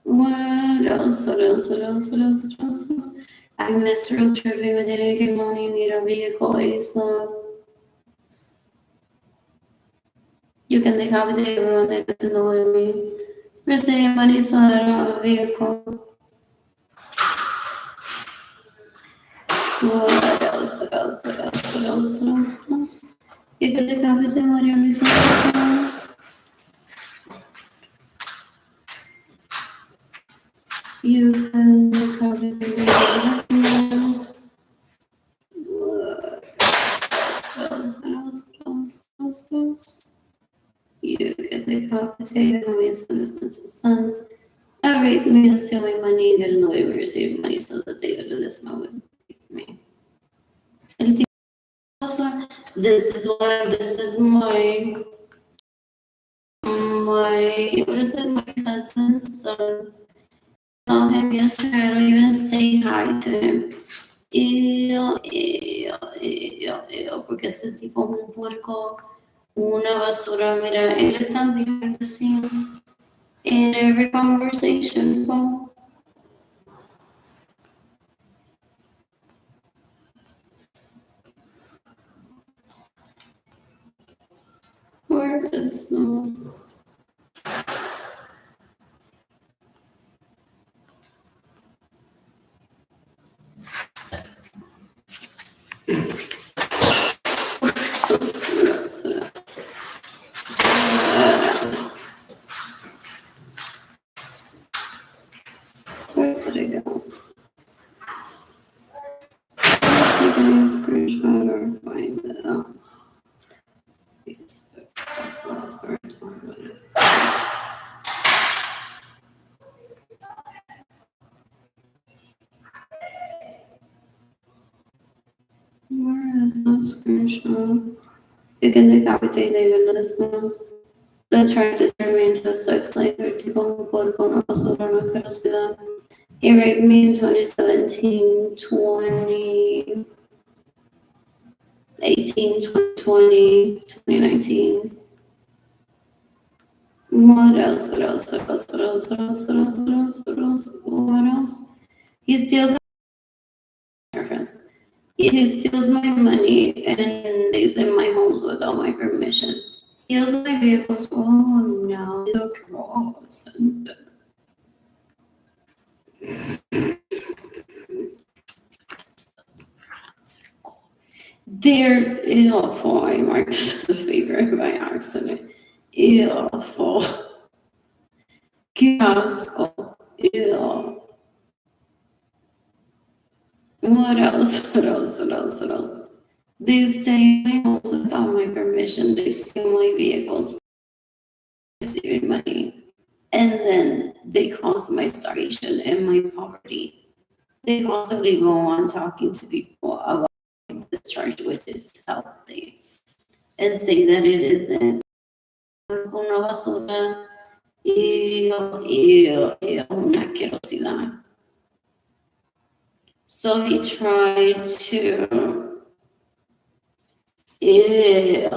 What else? What else? What else? What else? What else? What else? I missed road tripping. We didn't get money. Need a vehicle. So you can decapitate everyone that doesn't know me. We're saving money, so I don't have a vehicle. What else? What else? What else? What else? What else? What else? You can decapitate Maria Luisa. You can decapitate Maria Luisa. What else? What else? What else? What else? What else? You can decapitate Luisa's sons. Alright, me to steal my money and get another way to receive money so that they go to this moment with me. Anything else? This is my what is it? My cousin's son. Saw him yesterday. I don't even say hi to him. Porque ese tipo es un puerco, una basura. Mira, él está behind the scenes in every conversation. So, where is screenshot or find it on Facebook. That's what I was going to talk about. Where is the screenshot? You can decapitate even this one. They're trying to turn me into a sex slave. Tipo un puerco, una basura, una ferocidad. He raped me in 2017, 2018, 2020, 2019. What else? What else? What else? What else? What else? What else? What else? What else? What else? He steals my friends. He steals my money and lives in my homes without my permission. Steals my vehicles. Oh no, they're gross. They're awful. I marked this as a favorite by accident. Awful. Qué asco. Ew. What else? What else? What else? What else? They stay in my homes without my permission. They steal my vehicles, receiving money, and then they cause my starvation and my poverty. They constantly go on talking to people about discharge, which is healthy, and say that it isn't. Una basura. Una asquerosidad. So he tried to. Es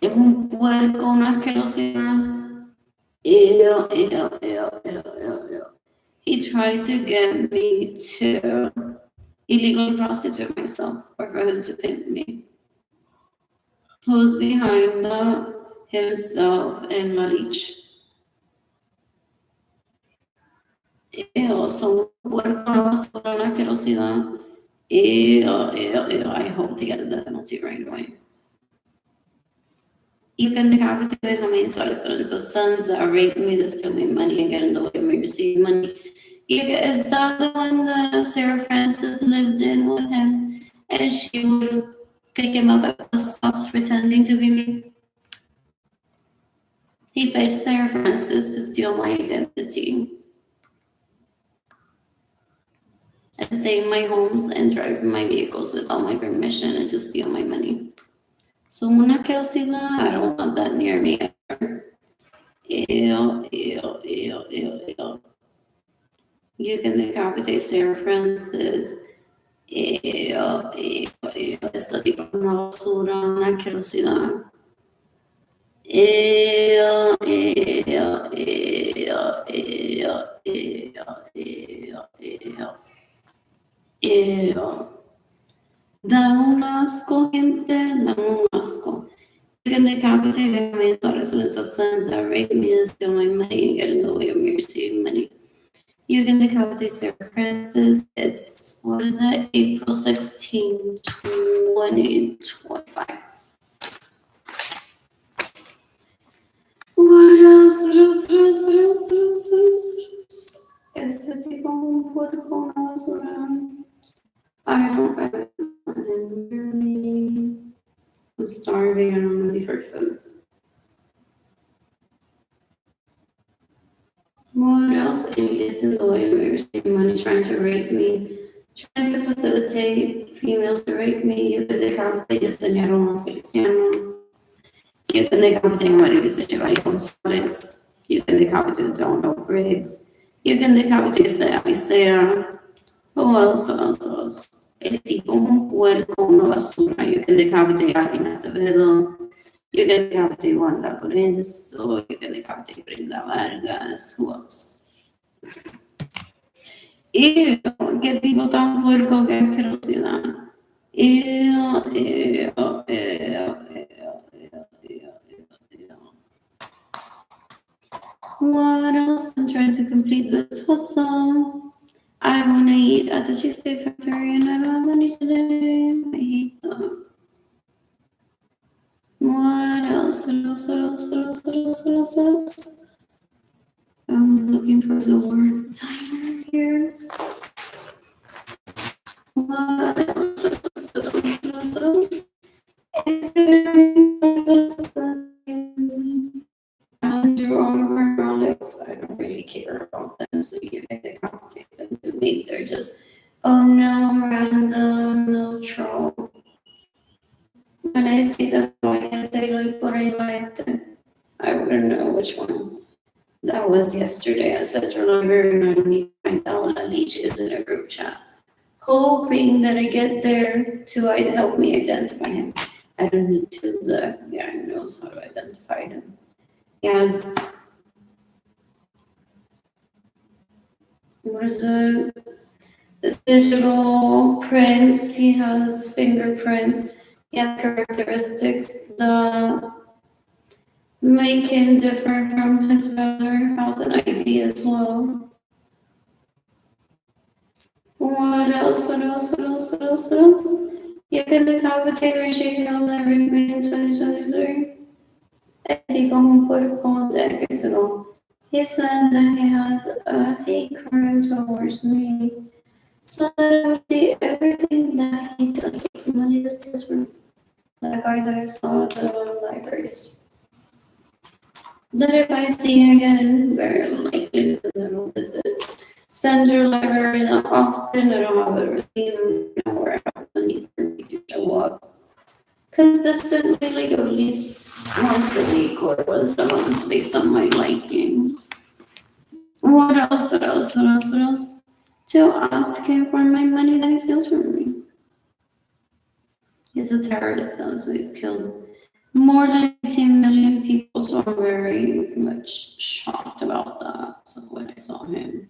un puerco, una asquerosidad. He tried to get me to illegally prostitute myself or for him to pimp me. Who's behind that? Himself and Marich. Son un puerco, una basura, una asquerosidad. I hope they get the death penalty right away. You can decapitate how many solicited sons that rape me, that steal my money and get in the way of me receiving money. Is that the one that Sarah Francis lived in with him? And she would pick him up at bus stops pretending to be me? He paid Sarah Francis to steal my identity and stay in my homes and drive my vehicles without my permission and to steal my money. So una asquerosidad, I don't want that near me ever. Ew. You can decapitate Sarah Francis. Esta tipo una basura, una asquerosidad. Da un asco, gente, da un asco. You can decapitate my daughters and sons that rape me and steal my money and get in the way of me receiving money. You can decapitate Sarah Francis. It's, what is it? April 16, 2025. What else? Este tipo un puerco, una basura. I don't want him near me. I'm starving and I'm ready for food. What else? Amy is in the way of me receiving money, trying to rape me, trying to facilitate females to rape me. You can decapitate Yesenia Feliciano. You can decapitate Maria Vicente Gonzalez. You can decapitate Donald Briggs. You can decapitate Isaiah. Who else? El tipo un puerco, una basura. You can decapitate Alvin Acevedo. You can decapitate Wanda Lorenzo. You can decapitate Brenda Vargas. Who else? Ew, qué tipo tan puerco, qué asquerosidad. What else? I'm trying to complete this puzzle. I want to eat at the Cheesecake Factory and I don't have money today. I hate them. What else? I'm looking for the word timer here. What else? And I see that so I can say like por ahí va este. I wouldn't know which one. That was yesterday at Central Library, and I don't need to find out what leech is in a group chat. Hoping that I get there to help me identify him. I don't need to. The guy knows how to identify him. He has, what is it? The digital prints. He has fingerprints. He has characteristics that make him different from his brother. Has an ID as well. What else? What else? What else? What else? What else? You can decapitate Reggie Hill every May in 2023. I think I'm going to call decades ago. He said that he has a hate crime towards me. So that I would see everything that he does, like money to steal from the guy that I saw at the libraries. That if I see again, very likely because I don't visit Central Library that often, I don't have ever seen where I have the need for me to show up consistently, like at least once a week or once a month based on my liking. What else? What else? What else? What else? To ask him for my money that he steals from me. He's a terrorist though, so he's killed more than 18 million people, so I'm very much shocked about that. So when I saw him,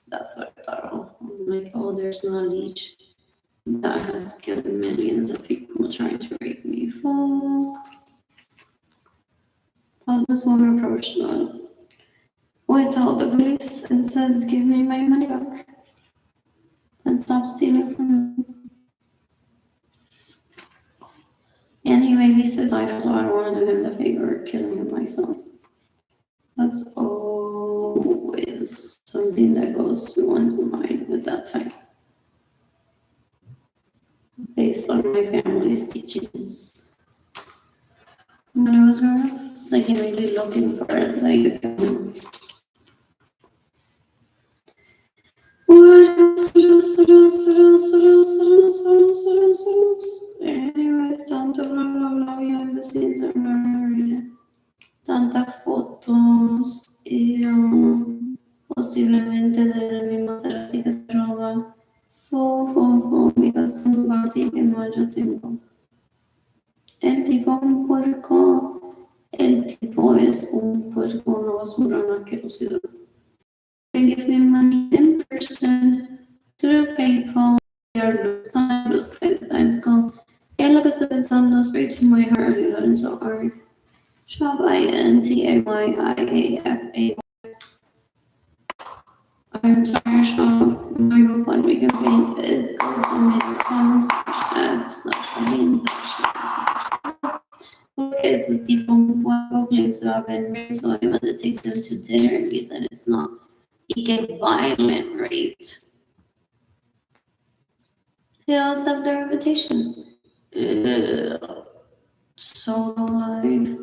that's what I thought. I'm like, oh, there's not a leech that has killed millions of people trying to rape me. How does one approach that? Without the police and says, give me my money back and stop stealing from me. And he made me suicidal, so I don't want to do him the favor of killing him myself. That's always something that goes through one's mind with that type. Based on my family's teachings. When I was growing up, it's like he may be looking for it, like what else? Anyways, tanto bla bla bla behind the scenes, tantas fotos y posiblemente de la misma Cerati que se roba. Because un party que no yo tengo. El tipo es un puerco. El tipo es un puerco, una basura, una asquerosidad. They give me money in person through PayPal. Los signs go. Es lo que estoy pensando, straight to my heart, Lorenzo R. Shop INTAYIAFA. I'm sorry, Shop. My GoFundMe campaign is GoFundMe.com/F/Aline. Because the people who claims to have been raped, so anyone that takes them to dinner and he said it's not. He get violent raped. He also have their reputation. Solo life.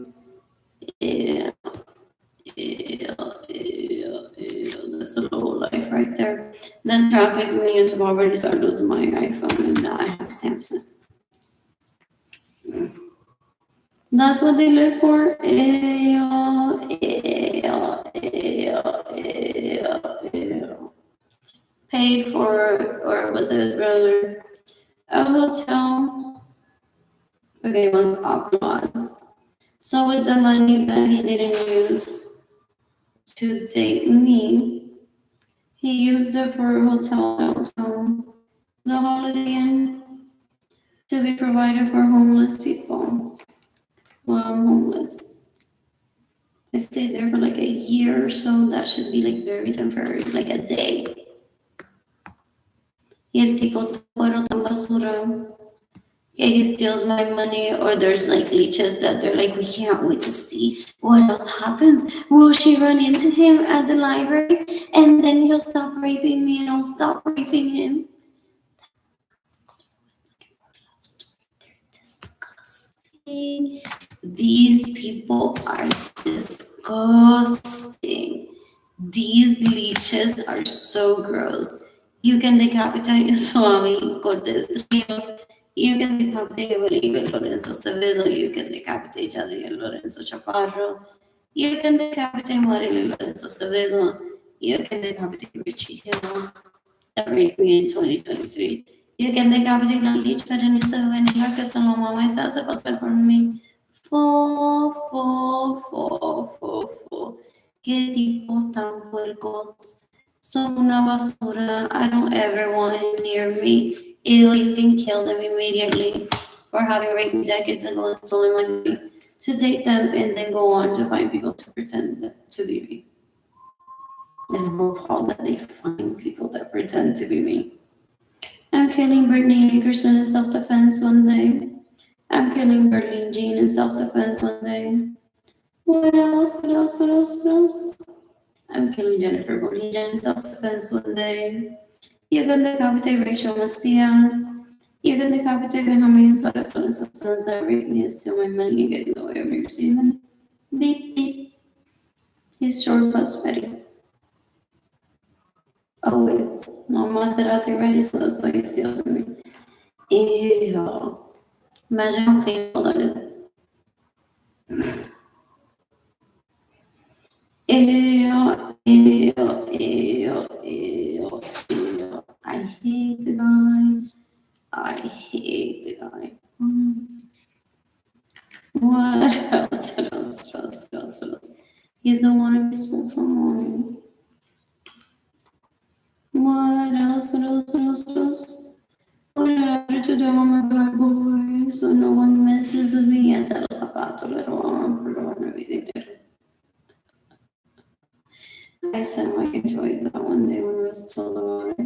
That's a low life right there. Then traffic me into poverty, so I lose my iPhone and now I have Samsung. That's what they live for. Paid for, or was it his brother? A hotel. Okay, it was applause. So with the money that he didn't use to date me, he used it for a hotel downtown, the Holiday Inn, to be provided for homeless people. Well, I'm homeless. I stayed there for like a year or so. That should be like very temporary, like a day. Y el tipo fueron tan basura. Yeah, he steals my money, or there's like leeches that they're like, we can't wait to see what else happens. Will she run into him at the library and then he'll stop raping me and I'll stop raping him? They're disgusting. These people are disgusting. These leeches are so gross. You can decapitate Swami Cortes Rios You can decapitate Bolívar Lorenzo Acevedo. You can decapitate Jadiel Lorenzo Chaparro. You can decapitate Marilyn Lorenzo Acevedo. You can decapitate Richie Hill. That raped me in 2023. You can decapitate La Leach Berenice Venegas, que son los mamás se hace pasar por mí. Qué tipos tan puercos. Son una basura. I don't ever want him near me. Ew, you can kill them immediately for having raped me decades ago and stolen my money. To date them and then go on to find people to pretend to be me. And hope all that they find people that pretend to be me. I'm killing Brittany Ankerson in self-defense one day. I'm killing Berlin Jean in self-defense one day. What else? I'm killing Jennifer Bonilla in self-defense one day. You can decapitate Rachel Macias. You can decapitate Benjamin Suarez on his sons that rape me and steal my money and get in the way of me receiving money. Beep, beep. He's short but steady. Always. No Maserati ready, so that's why he's stealing from me. Ew. Imagine how painful that is. Ew. I hate the guy. What else? He's the one who stole from me. What else? What did I do to them on my bad boy? So no one messes with me. And that was about the little arm, everything. I semi enjoyed that one day when I was told about it.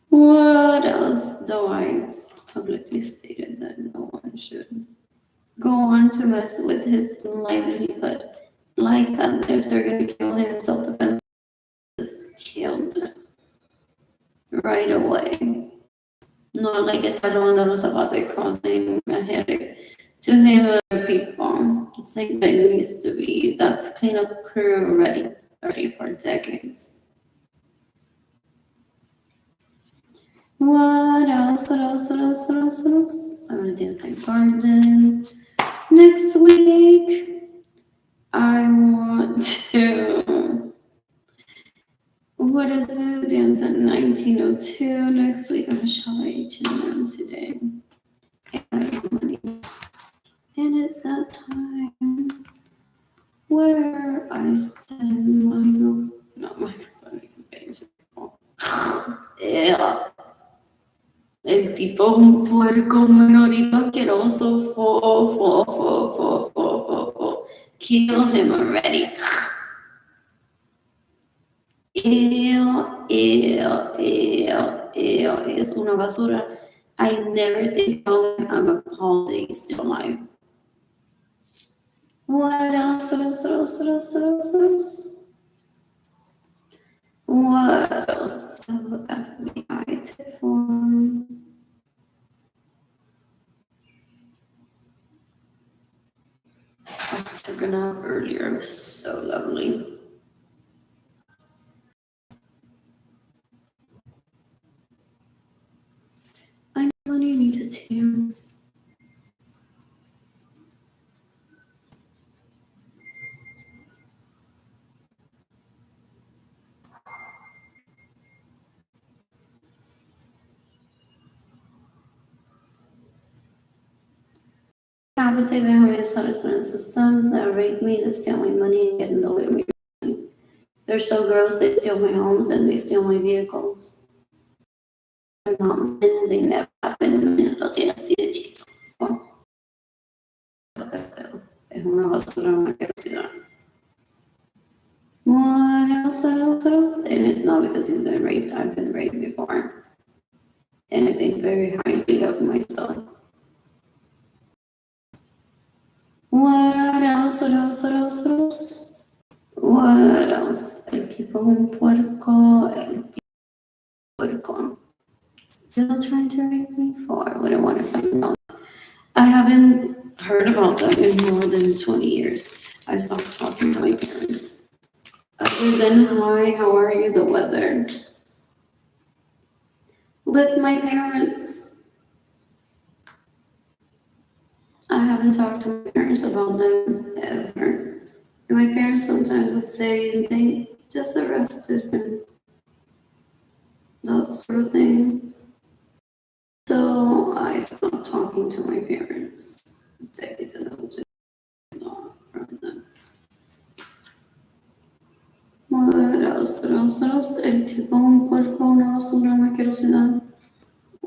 What else do I publicly stated that no one should go on to mess with his livelihood like that? If they're gonna kill him in self-defense, just kill them right away. Not like a on the Zapata causing a headache to him other people. It's like that needs to be. That's cleanup crew ready for decades. What else? I'm gonna dance in garden. Next week, I want to. What is it? Dance at 1902. Next week, I'm gonna shop at H&M today. And it's that time where I send my not my money. Yeah. El tipo es un puerco menorito asqueroso. Kill him already. Ew. Es una basura. I never think of him. I'm appalled that he's still alive. What else? What else? FBI tip form. I took a nap earlier. It was so lovely. I really need to too. Capitate Benjamin Suarez's sons that rape me, that steal my money and get in the way of me. They're so gross, they steal my homes and they steal my vehicles. They're not men, they never have been in the lo tiene así de chico. Es una basura, una asquerosidad. What else? And it's not because he's been raped. I've been raped before. And I think very highly of myself. What else? El tipo un puerco. Still trying to rape me for? I wouldn't want to find out. I haven't heard about them in more than 20 years. I stopped talking to my parents And then, hi, how are you? The weather. With my parents. I haven't talked to my parents about them ever. And my parents sometimes would say they just arrested him. That sort of thing. So I stopped talking to my parents. Take it a little too long from them. What else? What else? What else? El tipo un puerco, una basura, una asquerosidad.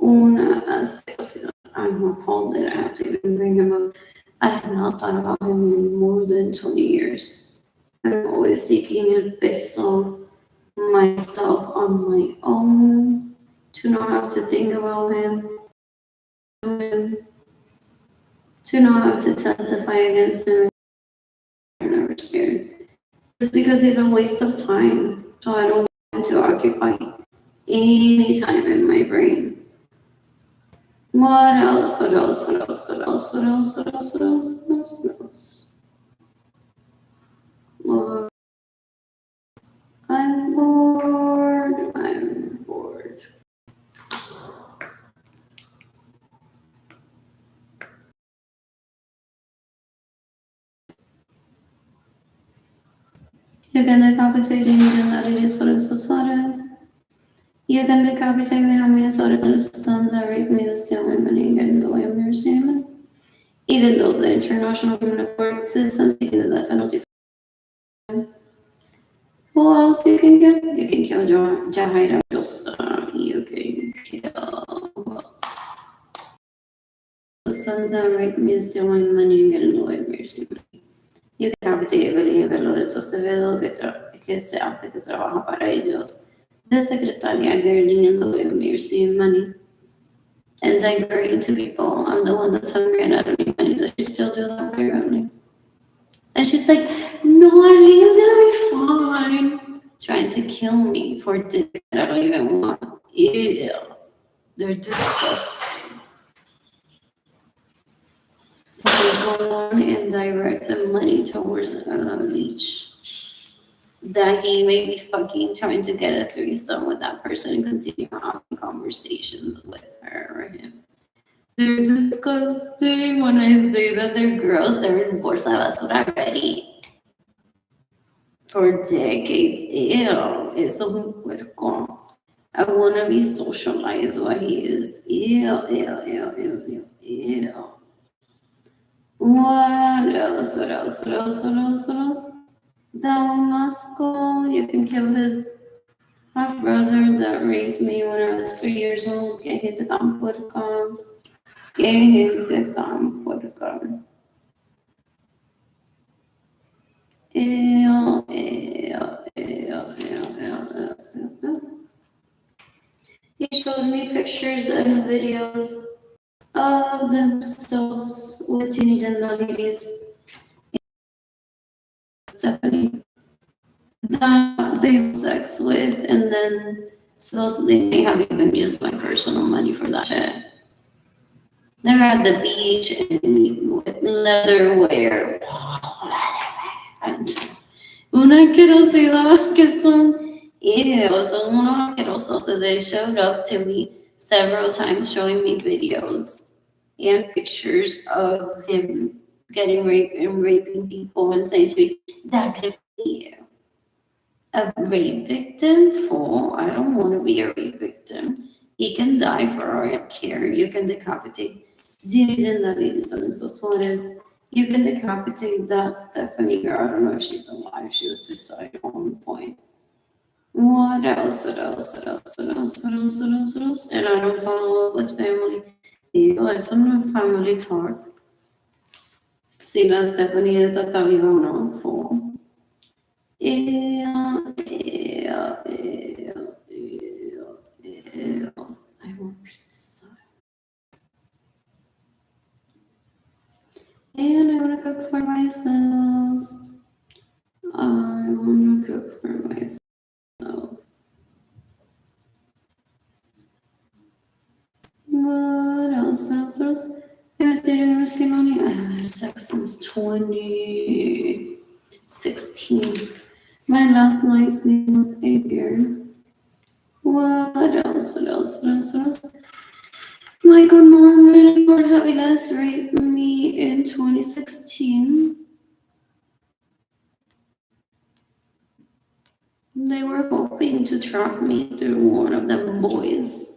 Una asquerosidad. I'm appalled that I have to even bring him up. I have not thought about him in more than 20 years. I'm always seeking el peso myself on my own to not have to think about him, to not have to testify against him. I'm never scared. Just because he's a waste of time. So I don't want him to occupy any time in my brain. What else? What else? What else? What else? What else? What else? What else? What else? What else? Well, I'm bored. I'm bored. You can decapitate me and Aliris Suarez. You can decapitate me how many Suarez sons that rape me, that's still my money, getting the way of your salmon. Even though the International Criminal Court systems taking the death penalty. Who else you can kill? You can kill Jahaira Josa. You can kill who else? The sons that rape me, still my money, and getting the way of your salmon. You can decapitate Evelyn Lorenzo Acevedo, que se hace que trabaja para ellos. The secretaria girding in the way of me receiving money and diverting to people. I'm the one that's hungry and I don't need money. Does she still do that apparently? And she's like, no, everything's gonna be fine. Trying to kill me for dick that I don't even want. Ew. They're disgusting. So they go on and direct the money towards each. That he may be fucking trying to get a threesome with that person and continue having conversations with her or him. They're disgusting when I say that they're girls. They're in bolsa basura already. For decades. Ew. Eso es un puerco. I want to be socialized what he is. Ew, ew, ew, ew, ew, ew. What else? What else? What else? What else? What else? Damasco, you can kill his half brother that raped me when I was 3 years old. Que gente tan puerca. Que gente tan puerca. Ew, ew, ew, ew, ew. He showed me pictures and videos of themselves with teenage ladies. Stephanie. That they have sex with, and then supposedly they have even used my personal money for that shit. They're at the beach and with leather wear. Una asquerosidad que son, ew, son unos asquerosos. So they showed up to me several times showing me videos and pictures of him getting raped and raping people and saying to me, that could be you. A rape victim? Fool, I don't want to be a rape victim. He can die for all I care. You can decapitate Lorenzo Suarez. You can decapitate that Stephanie girl. I don't know if she's alive. She was suicidal at one point. What else? What else? What else? What else? What else? What else? What else? And I don't follow up with family. Ew, some family talk. Si la Stephanie is hasta viva o no, fool. Ew, ew, ew, ew, ew. I want pizza. And I want to cook for myself. I want to cook for myself. What else? What else? What else? I was dating Whiskey Money. I haven't had sex since 2016. My last night's new behavior. What else? What else? What else? What else? Michael Norman and Lord Havilas raped me in 2016. They were hoping to trap me through one of them boys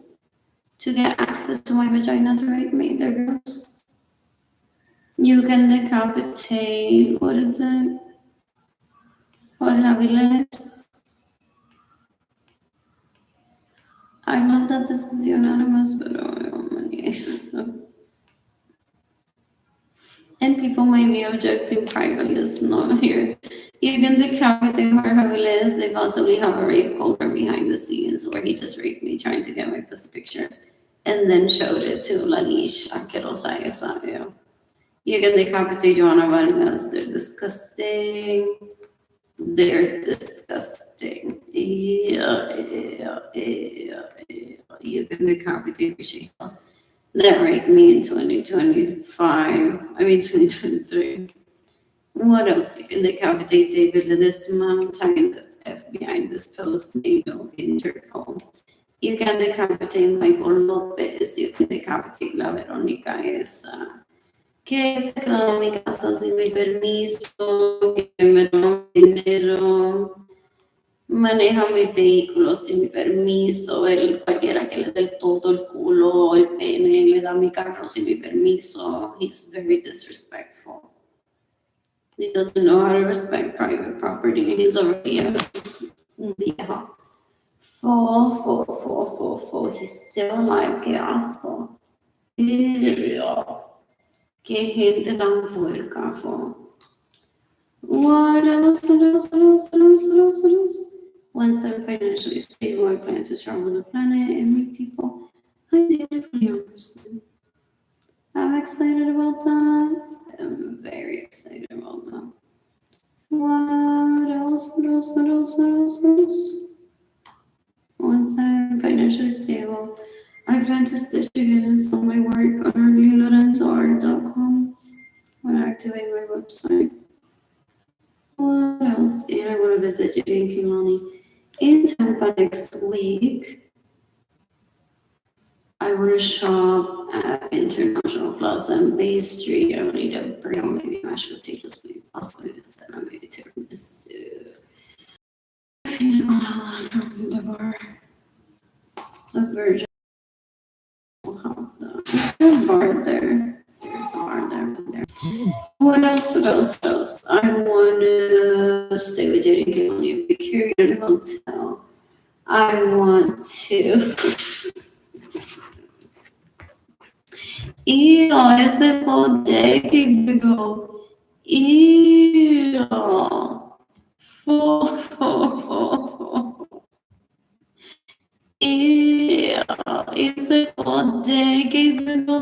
to get access to my vagina to rape me. They're girls. You can decapitate, what is it? What Havilas? I love that this is unanimous, but and people might be objecting privately, it's not here. You can decapitate Jorge Haviles. They possibly have a rape culture behind the scenes where he just raped me trying to get my pussy picture and then showed it to Lalish Asquerosa esa, yo. You can decapitate Joanna Vargas. They're disgusting. They're disgusting. You can decapitate Michelle. That raped me in 2025. 2023. What else? You can decapitate David Ledesma, tagging the FBI in this post, NATO, Interpol. You can decapitate Michael Lopez. You can decapitate La Verónica esa. Que se quedó en mi casa sin mi permiso, que me robó dinero, maneja mi vehículo sin mi permiso, cualquiera que le dé todo el culo, el pene, le da mi carro sin mi permiso. He's very disrespectful. He doesn't know how to respect private property. He's already a viejo. Full. He's still alive. Qué asco. Qué gente tan puerca. What else? Once I'm financially stable, I plan to travel the planet and meet people ideally for young person. I'm excited about that. I'm very excited about that. What else? Once I'm financially stable, I plan to stitch again and sell my work on arlenelorenzoart.com when I activate my website. What else? And I want to visit Judy and Kehlani in Tampa next week. I want to shop at International Plaza and Bay Street. I need to bring maybe mashed potatoes, maybe pasta, maybe tiramisu. From the bar. The Virgin will have there's a bar there. There's a bar there. What else? I want to stay with Judy and Kehlani at Vicarian Hotel. I want to. Ew, ese fue decades ago. Ew. Ew, ese fue decades ago.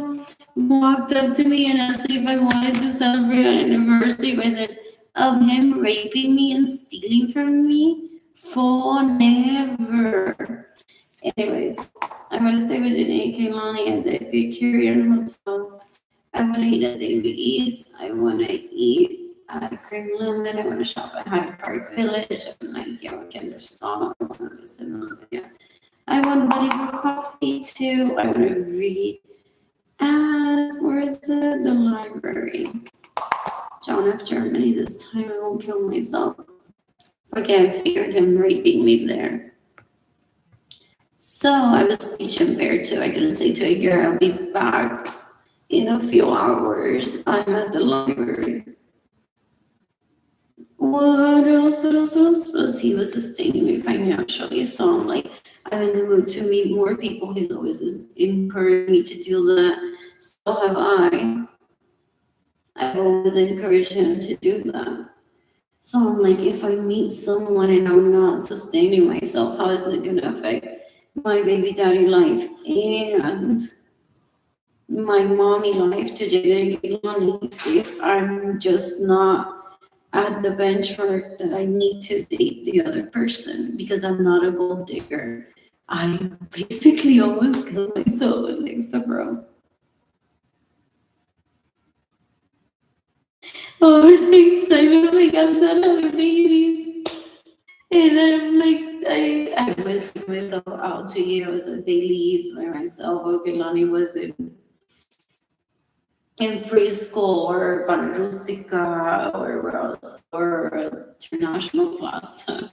Walked up to me and asked if I wanted to celebrate an anniversary with it of him raping me and stealing from me. For never. Anyways, I'm gonna stay with Judy and Kehlani at the Epicurean Hotel. I wanna eat at Daily East. I wanna eat at Cream Lemon. I wanna shop at Hyde Park Village. I wanna Kinder Song. I wanna listen to it. I want money for coffee too. I wanna read at where is it? The library. John F. Germany. This time I won't kill myself. Okay, I feared him raping me there. So I was speech impaired too. I couldn't say to a girl, I'll be back in a few hours. I'm at the library. What else? He was sustaining me financially. So I'm like, I'm in the mood to meet more people. He's always encouraged me to do that. So have I. I've always encouraged him to do that. So I'm like, if I meet someone and I'm not sustaining myself, how is it gonna affect my baby daddy life and my mommy life to Jada and Kehlani if I'm just not at the benchmark that I need to date the other person because I'm not a gold digger. I basically almost killed myself with Alexa, bro. Oh, thanks. I'm like, I'm done having babies. And I'm like, I was taking myself out to, so daily eats by myself. Okay, Lonnie was in preschool or Pan Rustica or where else, or International Plaza.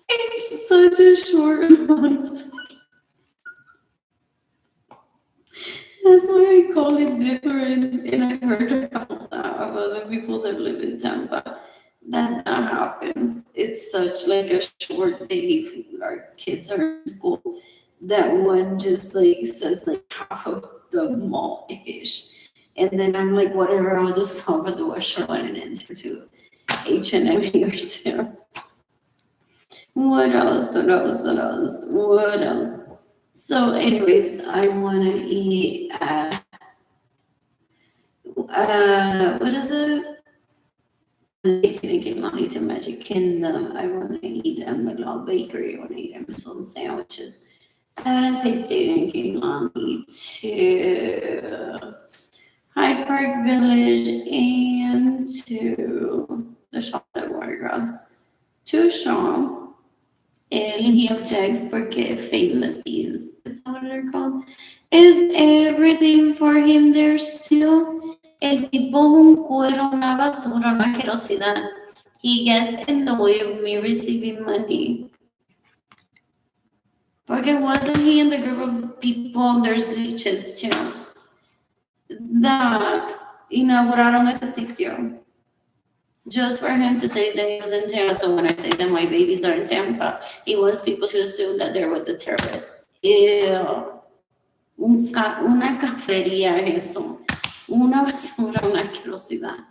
It's such a short amount of time. That's why I call it different. And I heard about that of other people that live in Tampa. That happens. It's such like a short day if our kids are in school. That one just like says like half of the mall ish. And then I'm like, whatever, I'll just stop at the Western one and enter to H&M here too. What else? What else? What else? What else? So, anyways, I want to eat. What is it? Thinking money to Magic Kingdom. I want to eat McDonald Bakery. I want to eat Amazon sandwiches. I want to take Jaden King Lonnie to Hyde Park Village and to the shops at Watercross. To Shaw. And he objects porque famous is that what they're called? Is everything for him there still? El tipo es un cuero, una basura, una asquerosidad. He gets in the way of me receiving money. Porque wasn't he in the group of people, there's leeches too, that inauguraron ese sitio? Just for him to say that he was in Tampa. So when I say that my babies are in Tampa, he wants people to assume that they're with the terrorists. Ew. Una cafrería es eso. Una basura, una asquerosidad.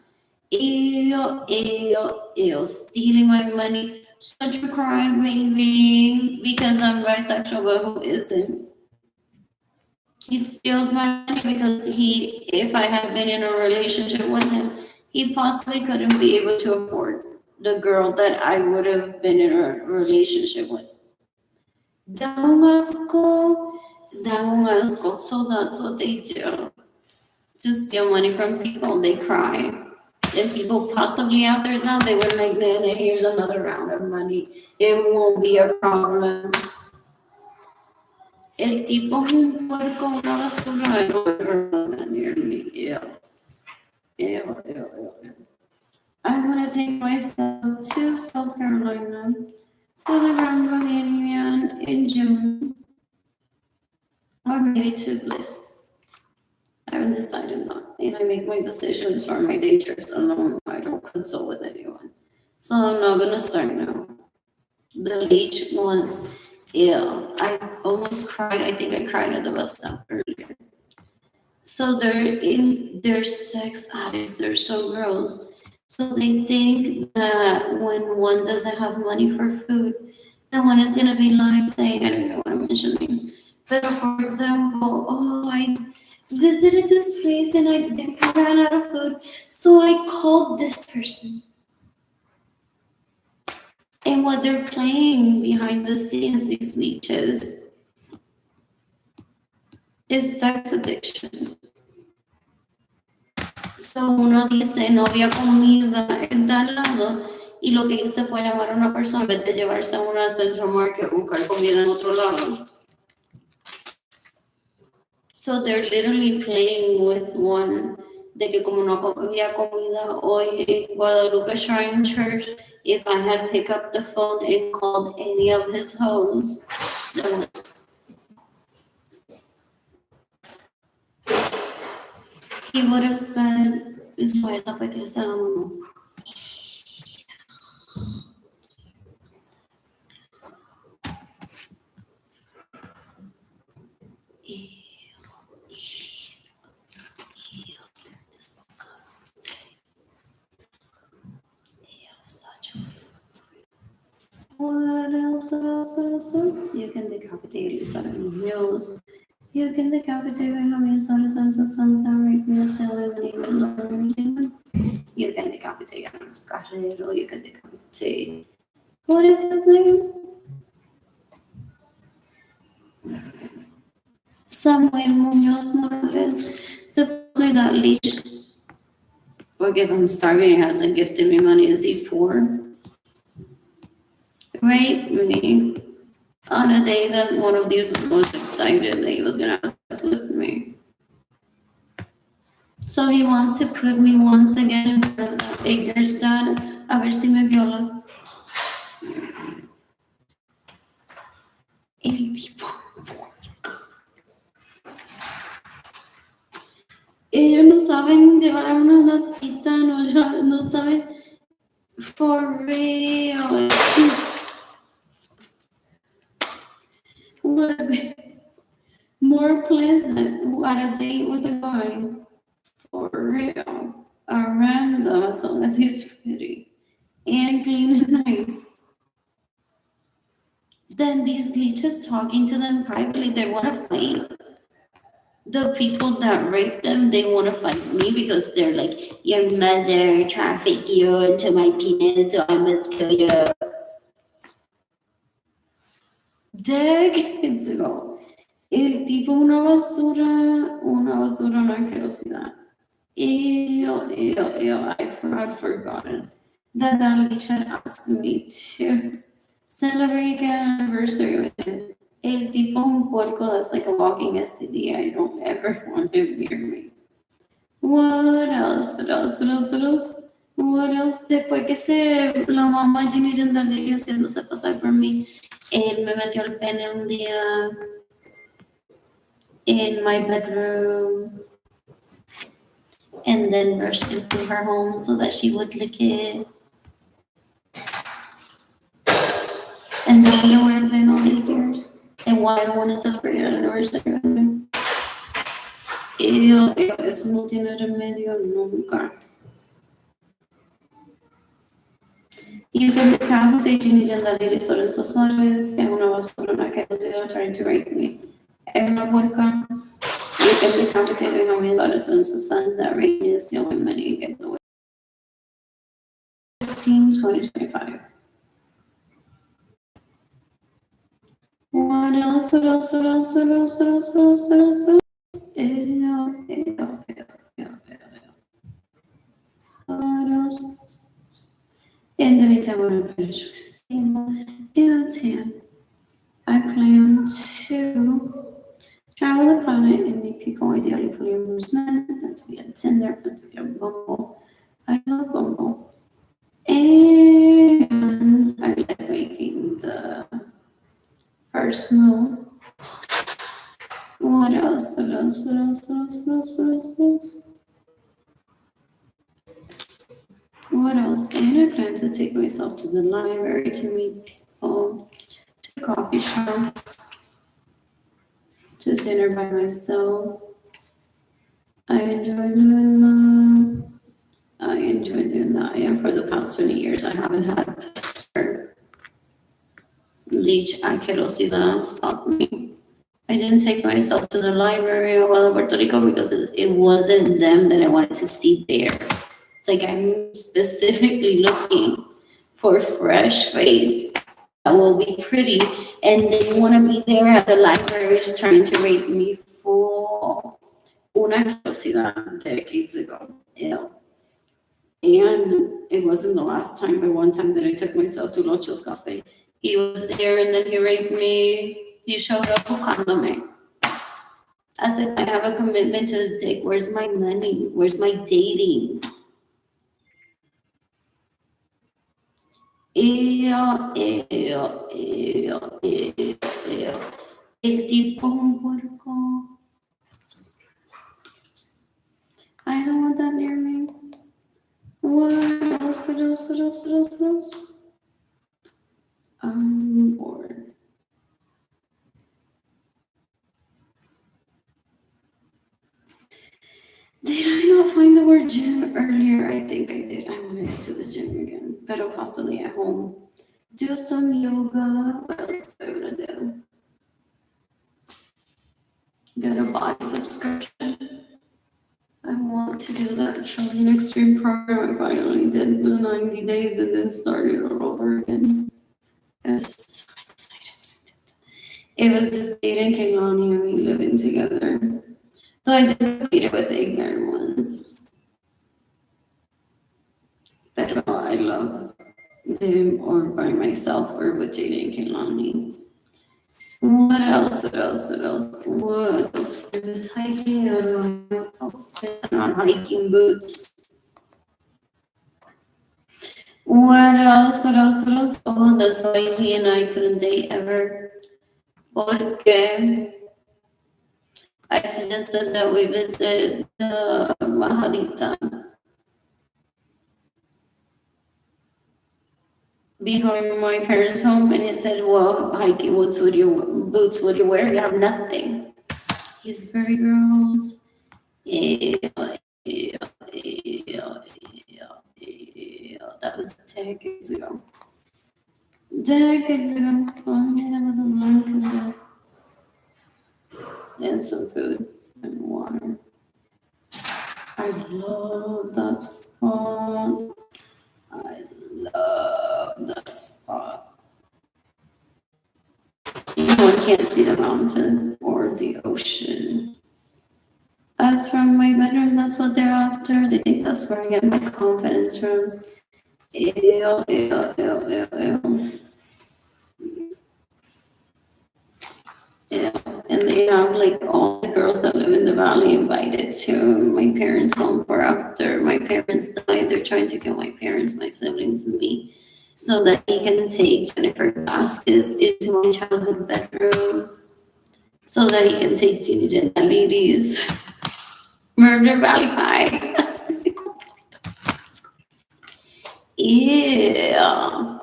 Ew, ew, ew. Stealing my money. Such a crime, baby. Because I'm bisexual, but who isn't? He steals my money because if I had been in a relationship with him, he possibly couldn't be able to afford the girl that I would have been in a relationship with. Dan un asco. So that's what they do. To steal money from people, they cry. And people possibly out there now, they were like, nah, here's another round of money. It won't be a problem. El tipo es un puerco, una basura. I don't ever want that near me. Ew. Ew, ew, ew, ew. I want to take myself to South Carolina to the Grand Canyon in June. Or maybe to Bliss. I haven't decided that. And I make my decisions for my day trips alone. I don't consult with anyone. So I'm not going to start now. The beach ones, yeah, I almost cried. I think I cried at the bus stop earlier. So they're sex addicts. They're so gross. So they think that when one doesn't have money for food, that one is gonna be like saying, I don't know want to mention names, but for example, oh, I visited this place and I ran out of food, so I called this person. And what they're playing behind the scenes, these leeches, is sex addiction. So uno dice, no había comida en tal lado, y lo que hice fue llamar a una persona en vez de llevarse a una Central Market, buscar comida en otro lado. So they're literally playing with one, de que como no había comida hoy en Guadalupe Shrine Church, if I had picked up the phone and called any of his hoes, then he would have said, eso esta fue que le estaba dando. What else? You can decapitate Lisa Munoz. You can decapitate Benjamin Santos Sansa, you can decapitate Carlos Carrero. You can decapitate. What is his name? Samuel Munoz Morales. Supposedly that leech Like if I'm starving, he hasn't gifted me money. Is he poor? Rape me on a day that one of these was excited that he was gonna have sex with me. So he wants to put me once again in front of that Ignor's dad. A ver si me viola. El tipo. Ellos no saben llevar a una cita, no saben. For real. Would have been more pleasant at a date with a guy. For real. A random, as long as he's pretty and clean and nice. Then these leeches talking to them privately, they want to fight. The people that rape them, they want to fight me because they're like, your mother trafficked you into my penis, so I must kill you. Decades ago. El tipo una basura, una asquerosidad. I've forgotten that leech had asked me to celebrate an anniversary with him. El tipo un puerco that's like a walking STD. I don't ever want him near me. What else? Después que la mamá Jimmy Gendalegui haciéndose pasar por mí, él me metió el pene un día in my bedroom and then rushed into her home so that she would lick it. And I wonder where I've been all these years and why I don't want to celebrate an anniversary with him. Eso no tiene remedio nunca. You can decapitate Jimmy Gendalegui Lorenzo Suarez, que es una basura que was trying to rape me. Es una puerca. You can decapitate Javier Lorenzo's sons that rape me, stealing money and getting away. 2025. What else? In the meantime, when I finish with Steam, I plan to travel the planet and meet people, ideally polyamorous men, and to be on Tinder, and to be on Bumble. I love Bumble. And I like making the first move. What else? What else? And I plan to take myself to the library to meet people, to coffee shops, to dinner by myself. I enjoy doing that. And for the past 20 years, I haven't had a pester leech asquerosidad stop me. I didn't take myself to the library of Puerto Rico because it wasn't them that I wanted to see there. It's like I'm specifically looking for a fresh face that will be pretty, and they want to be there at the library trying to rape me for una asquerosidad decades ago. Ew. And it wasn't the last time, but one time that I took myself to Locho's Cafe. He was there and then he raped me. He showed up buscándome. As if I have a commitment to his dick. Where's my money? Where's my dating? El tipo un puerco. I don't want that near me. What else? I'm bored. Did I not find the word gym earlier? I think I did. I want to get to the gym again, but possibly at home. Do some yoga. What else do I want to do? Get a body subscription. I want to do that Charlie Extreme program. I finally did the 90 days and then started all over again. I was so excited. It was just Aiden, Kaylani, and me living together. So I did repeat it with the ignorant ones. Pero I love them or by myself or with Jada and Kehlani. What else? What else? What else? What else? I was hiking. I don't know outfits. Not hiking boots. What else? What else? What else? Oh, that's why he and I couldn't date ever. Porque I suggested that we visit the Mahadita behind my parents' home, and he said, "Well, hiking boots would you wear? You have nothing." He's very gross. Ew, ew, ew, ew. That was decades ago. Decades ago. Oh yeah, that was a long time ago. And some food and water. I love that spot. I love that spot. One can't see the mountains or the ocean. As from my bedroom, that's what they're after. They think that's where I get my confidence from. Ew, ew, ew, ew, ew. Yeah, and they have like all the girls that live in the valley invited to my parents' home for after my parents died. They're trying to get my parents, my siblings, and me, so that he can take Jennifer Vasquez into my childhood bedroom, so that he can take Ginny Genalides, Murder Valley High. Yeah.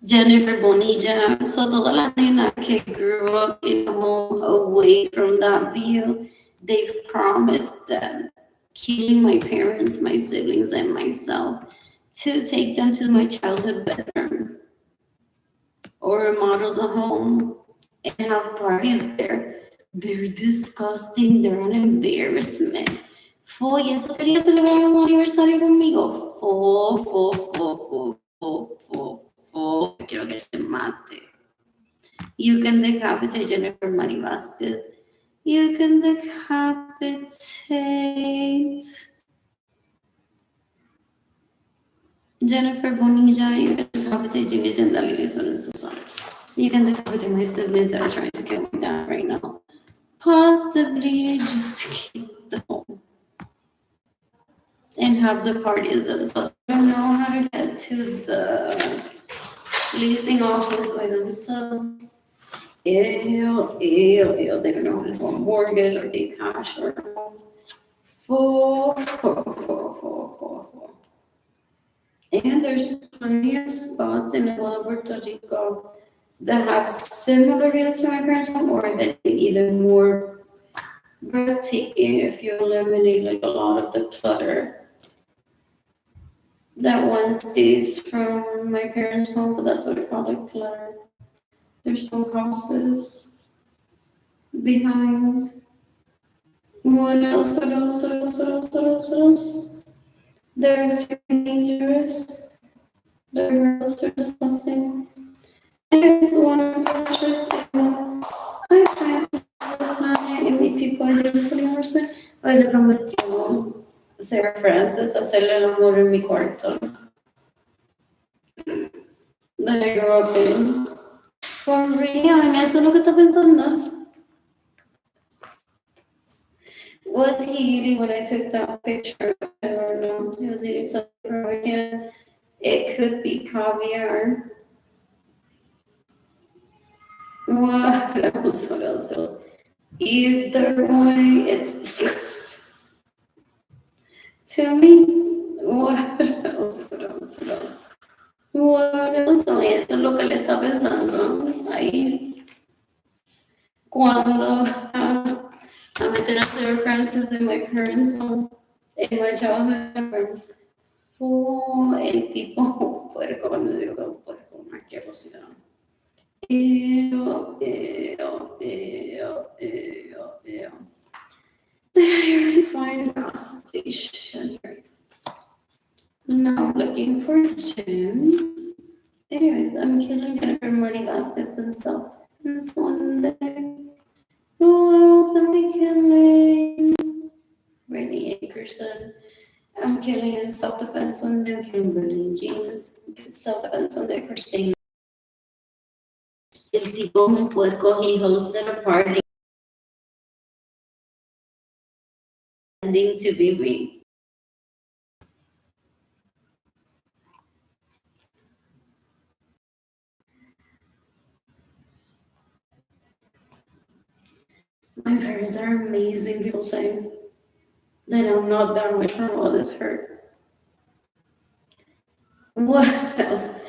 Jennifer Bonilla. So toda la nena que grew up in a home away from that view, they've promised them, killing my parents, my siblings, and myself, to take them to my childhood bedroom or remodel the home and have parties there. They're disgusting. They're an embarrassment. Fo, y eso quería celebrar un aniversario conmigo. Fo. Quiero que se mate. You can decapitate Jennifer Money Vasquez. You can decapitate Jennifer Bonilla. You can decapitate Jimmy Zendalidis and Susan. You can decapitate my siblings that are trying to kill my dad right now. Possibly just to keep the home and have the parties themselves. I don't know how to get to the leasing office by themselves. Ew. They don't know how to do a mortgage or pay cash or four. And there's plenty of spots in Puerto Rico that have similar views to my parents' home, or even more breathtaking if you eliminate like a lot of the clutter that one sees from my parents' home, but that's what I call it, clutter. There's some houses behind. What else? They're extremely dangerous. The girls are disgusting. Anyways, one of the first I find y mi people I do for the hoy le prometió Sarah Francis hacerle el amor en mi cuarto that I grew up in. For real, en eso es lo que está pensando. Was he eating when I took that picture? I don't know. He was eating something from my hand. It could be caviar. What else? Either way, it's disgusting. To me, what else? Oye, esto es lo que le está pensando ahí cuando I meter a Sarah Francis in my parents' home, in my childhood. Fue el tipo puerco, cuando digo puerco, una asquerosidad. Ew. Did I already find a gas station? Now I'm looking for Jim. Anyways, I'm killing Jennifer Marty Vasquez and stuff. This one there. Who else am I killing? Brittany Ackerson. I'm killing in self-defense on them, Kimberly Jeans, self-defense on their Christine. El tipo muy puerco, he hosted a party ending to be me. My parents are amazing people saying that I'm not that much from all this hurt. What else?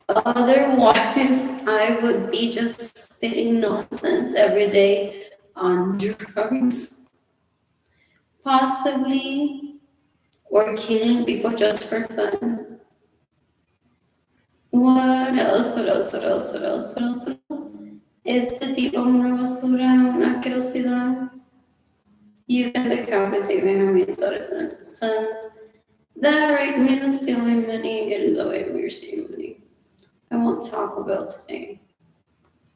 Otherwise, I would be just spitting nonsense every day on drugs, possibly, or killing people just for fun. What else? What else? What else? What else? What else? What else? Este tipo una basura, una asquerosidad. You can decapitate me how many daughters and sons. That right means stealing money and getting the way of your stealing money. I won't talk about today.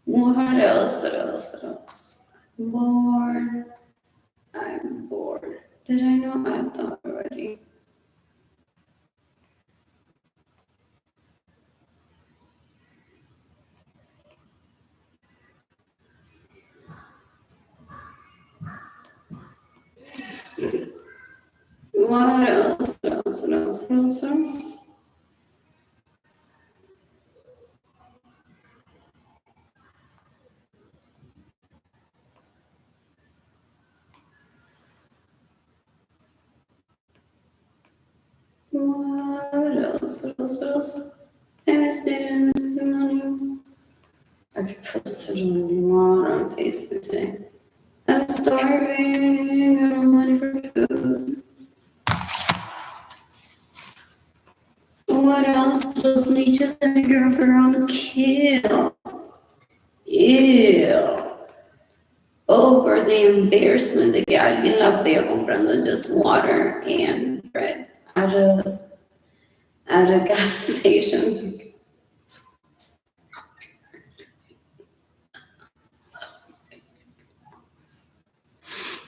What else? What else? What else? I'm bored. I'm bored. Did I know I thought already? What else? What else? What else? What else? What else? What else? What else? What else? I missed it. I missed it. Money. I've posted a lot on Facebook today. I'm starving. I don't have money for food. What else? Those leeches that make your girl kill. Ew. Over the embarrassment de que alguien la vea comprando just water and bread at a gas station.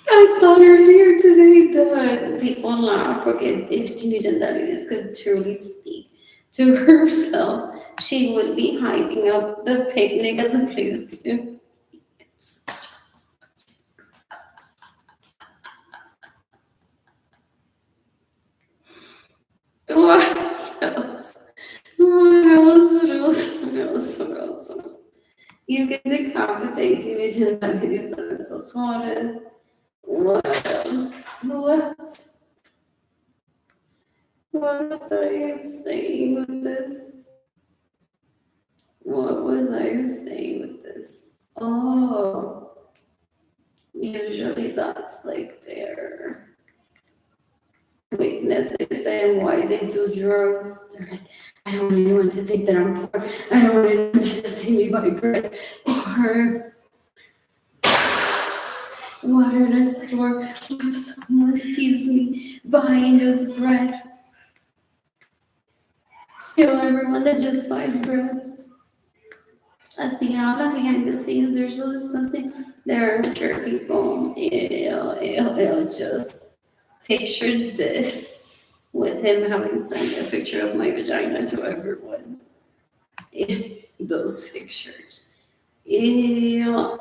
I thought earlier today that people laugh because if Timujan Davis could truly speak to herself, she would be hyping up the picnic as a place to. What else? What else? What else? What else? What else? What else? You get the competent Timujan Davis on esos horas. What else? What else? What was I saying with this? What was I saying with this? Oh, usually that's like their weakness. They say why they do drugs. They're like, I don't want anyone to think that I'm poor. I don't want anyone to see me buy bread or water in a store. What if someone sees me buying just bread? Kill everyone that just buys bread. Así hablan behind the scenes, they're so disgusting. They're mature people. Ew, just picture this with him having sent a picture of my vagina to everyone. Those pictures. Ew.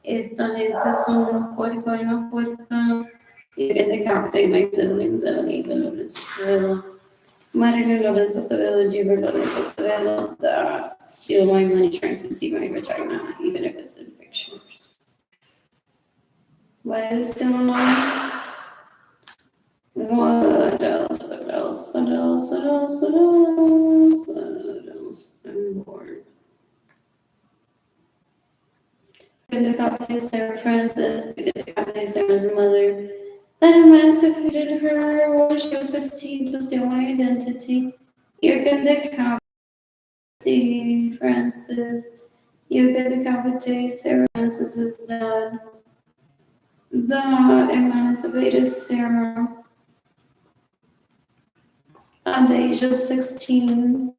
Esta gente son unos puercos y unos puercas. You can decapitate my siblings, I don't even notice. Marilyn Lorenzo Acevedo, Gilbert Lorenzo Acevedo, that steal my money trying to see my vagina, even if it's in pictures. Why is still online? What else? What else? What else? What else? What else? What else? I'm bored. Good decapitate Sarah Francis, good decapitate Sarah's mother, that emancipated her when she was 16 to steal my identity. You can decapitate Francis. You can decapitate Sarah Francis's dad. The emancipated Sarah at the age of 16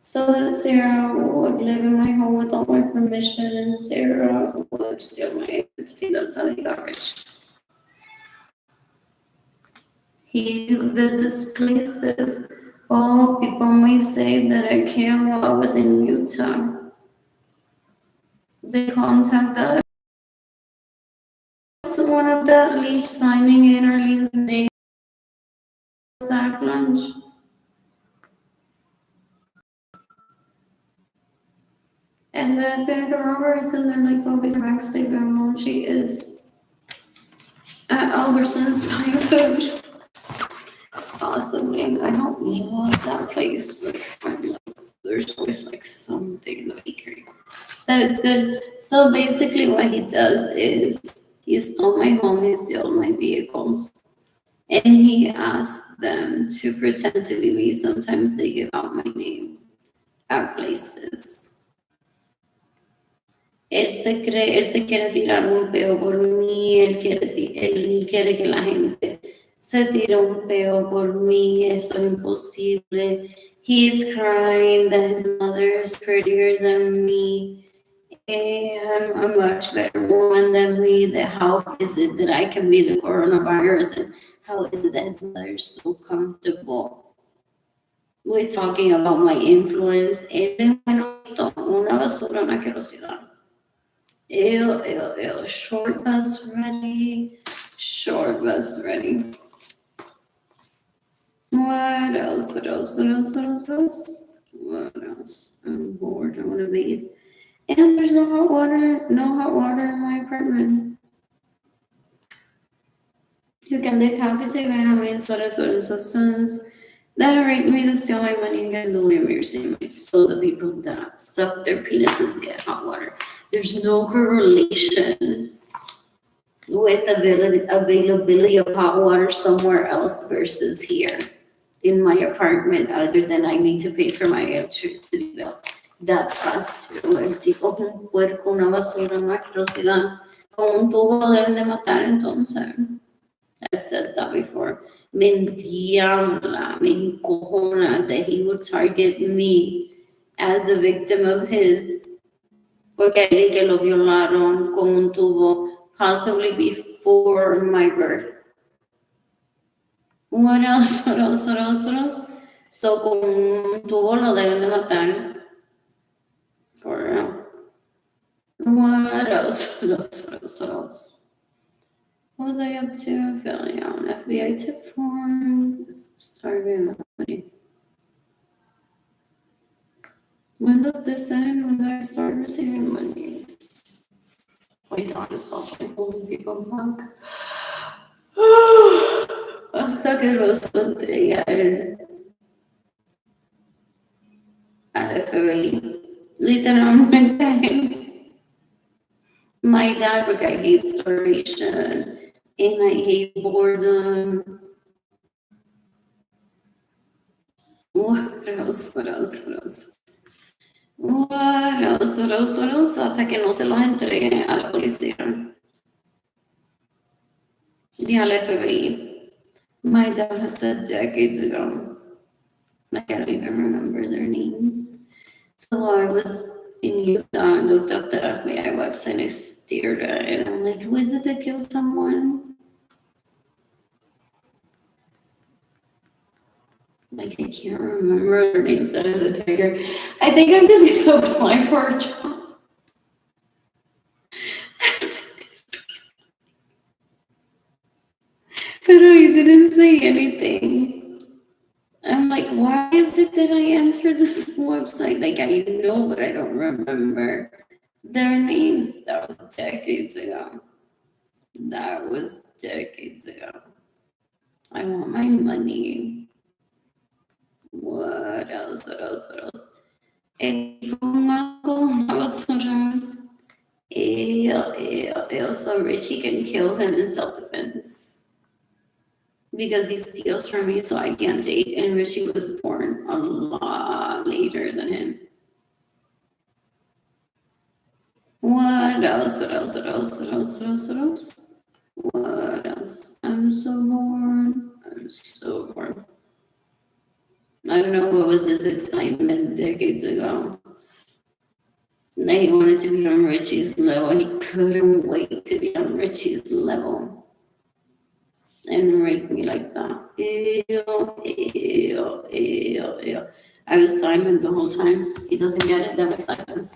so that Sarah would live in my home without my permission and Sarah would steal my identity. That's how he got rich. He visits places. Oh, people may say that I came while I was in Utah. They contact us. One of the leash signing in Arlene's name, Zach Lunch. And then Bianca Roberts, and they're like always backstage. I don't know, she is at Albertsons buying food. Possibly. I don't love that place, but there's always like something in the bakery that is good. So basically, what he does is he stole my home, he stole my vehicles, and he asked them to pretend to be me. Sometimes they give out my name at places. Él se quiere tirar un peo por mí, él quiere que la gente se tire un peo por mí, eso es imposible. He's crying that his mother is prettier than me, and I'm a much better woman than me, that how is it that I can be the coronavirus, and how is it that his mother is so comfortable with talking about my influence. Él es una basura, una asquerosidad. Ew, short bus ready. Short bus ready. What else? What else? What else? What else? What else? What else? I'm bored. I want to bathe. And there's no hot water. No hot water in my apartment. You can decapitate my homies, sons that rape me, that steal my money, and get the way mercy. So the people that suck their penises get hot water. There's no correlation with availability of hot water somewhere else versus here in my apartment, other than I need to pay for my electricity bill. That's fast too. El tipo es un puerco, una basura, una asquerosidad. Con un tubo lo deben de matar entonces. I've said that before. Me endiabla, me encojona that he would target me as a victim of his, porque él que lo violaron con un tubo, possibly before my birth. What else? What else? What else? What else? So con un tubo lo deben de matar. For real. What else? What else? What else? What else? What was I up to? Filling out an FBI tip form. Starving money. When does this end? When do I start receiving money? Wait, on this was like holy fuck. Hasta que los entregué al FBI. Literalmente. My dad, porque I hate starvation and I hate boredom. What else? What else? What else? What else? What else? What else? Hasta que no se los entregue a la policía y al FBI. My dad has said decades ago. Like I don't even remember their names. So I was in Utah and looked up the FBI website and I stared at it. I'm like, who is it that killed someone? Like, I can't remember their names as a tiger. I think I'm just gonna apply for a job. But I didn't say anything. I'm like, why is it that I entered this website? Like, I know, but I don't remember their names. That was decades ago. That was decades ago. I want my money. What else? What else? What else? So Richie can kill him in self-defense because he steals from me, so I can't date. And Richie was born a lot later than him. What else? What else? What else? What else? What else? What else? What else? I'm so bored. I'm so bored. I don't know what was his excitement decades ago. He wanted to be on Richie's level. He couldn't wait to be on Richie's level. and rape me like that. Ew, ew, ew, ew. I was silent the whole time. He doesn't get it that my silence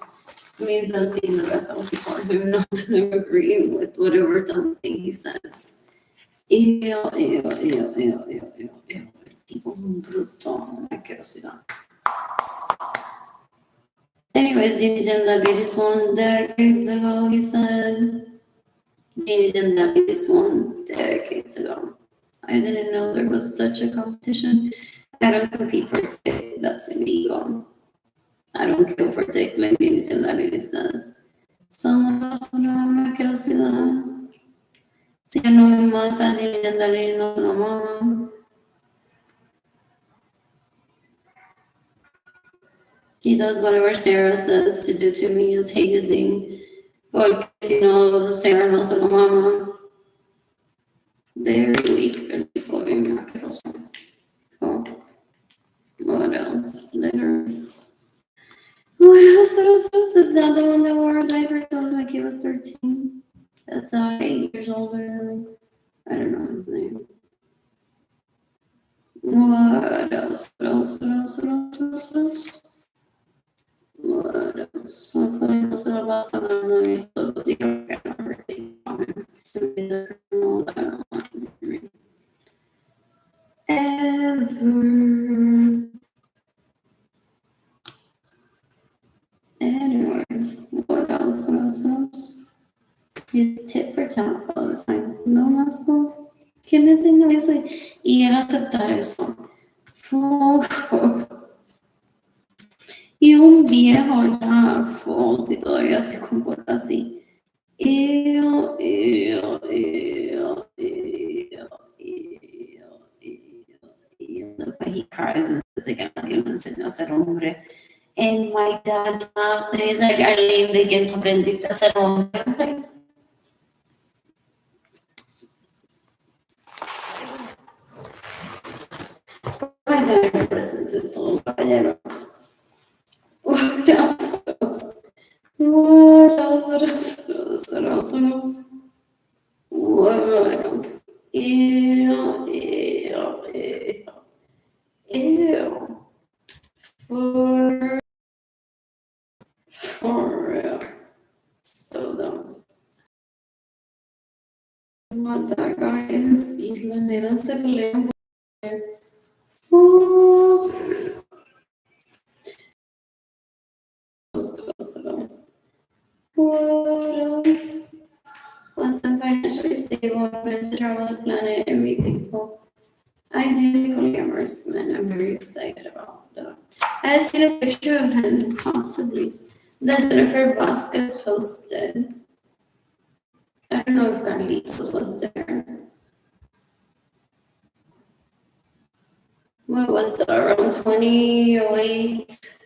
means I'm seeing the battle for him, not agreeing with whatever dumb thing he says. Ew, ew, ew, ew, ew, ew, ew. Tipo brutto, asquerosidad. Anyways, Jimmy did diabetes 1 decades ago, he said. Jimmy did diabetes 1 decades ago. I didn't know there was such a competition. I don't compete for dick, that's illegal. I don't kill for dick like Jimmy did diabetes does. Someone else would have una curiosidad. Si no me mata, Jimmy did diabetes no se lo mama. He does whatever Sarah says to do to me is hazing. Porque si no, Sarah no se lo mama. Very weak, and going asqueroso. Oh, what else? Literally. What else? What else? What else? Is that the one that wore a diaper till like he was 13? That's 8 years older. I don't know his name. What else? What else? What else? What else? What else? What else? Hopefully, no se va a pasar nada de esto. Digo que no everything on him. No, I don't want him. Ever. Anyways, what else? What else? What else? He's tit for tat all the time. No más no. ¿Quién le enseñó eso? Y él aceptar eso. Y un viejo ya, si todavía se comporta así. Ew, ew, ew, ew, ew, ew. Después he cries and says que nadie le enseñó a ser hombre. And my dad laughs and he's like, Arlene, ¿de quién tú aprendiste a ser hombre? My dad represents it todo, caballero. What else? What else? What else? What else? What else? What else? Ew, ew, ew, ew. For real. So dumb. What that guy is, y la nena se pelea por... What else? Once I'm financially stable, I'm meant to travel the planet and meet people. Ideally polyamorous men, I'm very excited about that. I had seen a picture of him, possibly, that Jennifer Vasquez posted. I don't know if Carlitos was there. What was that, around 2008?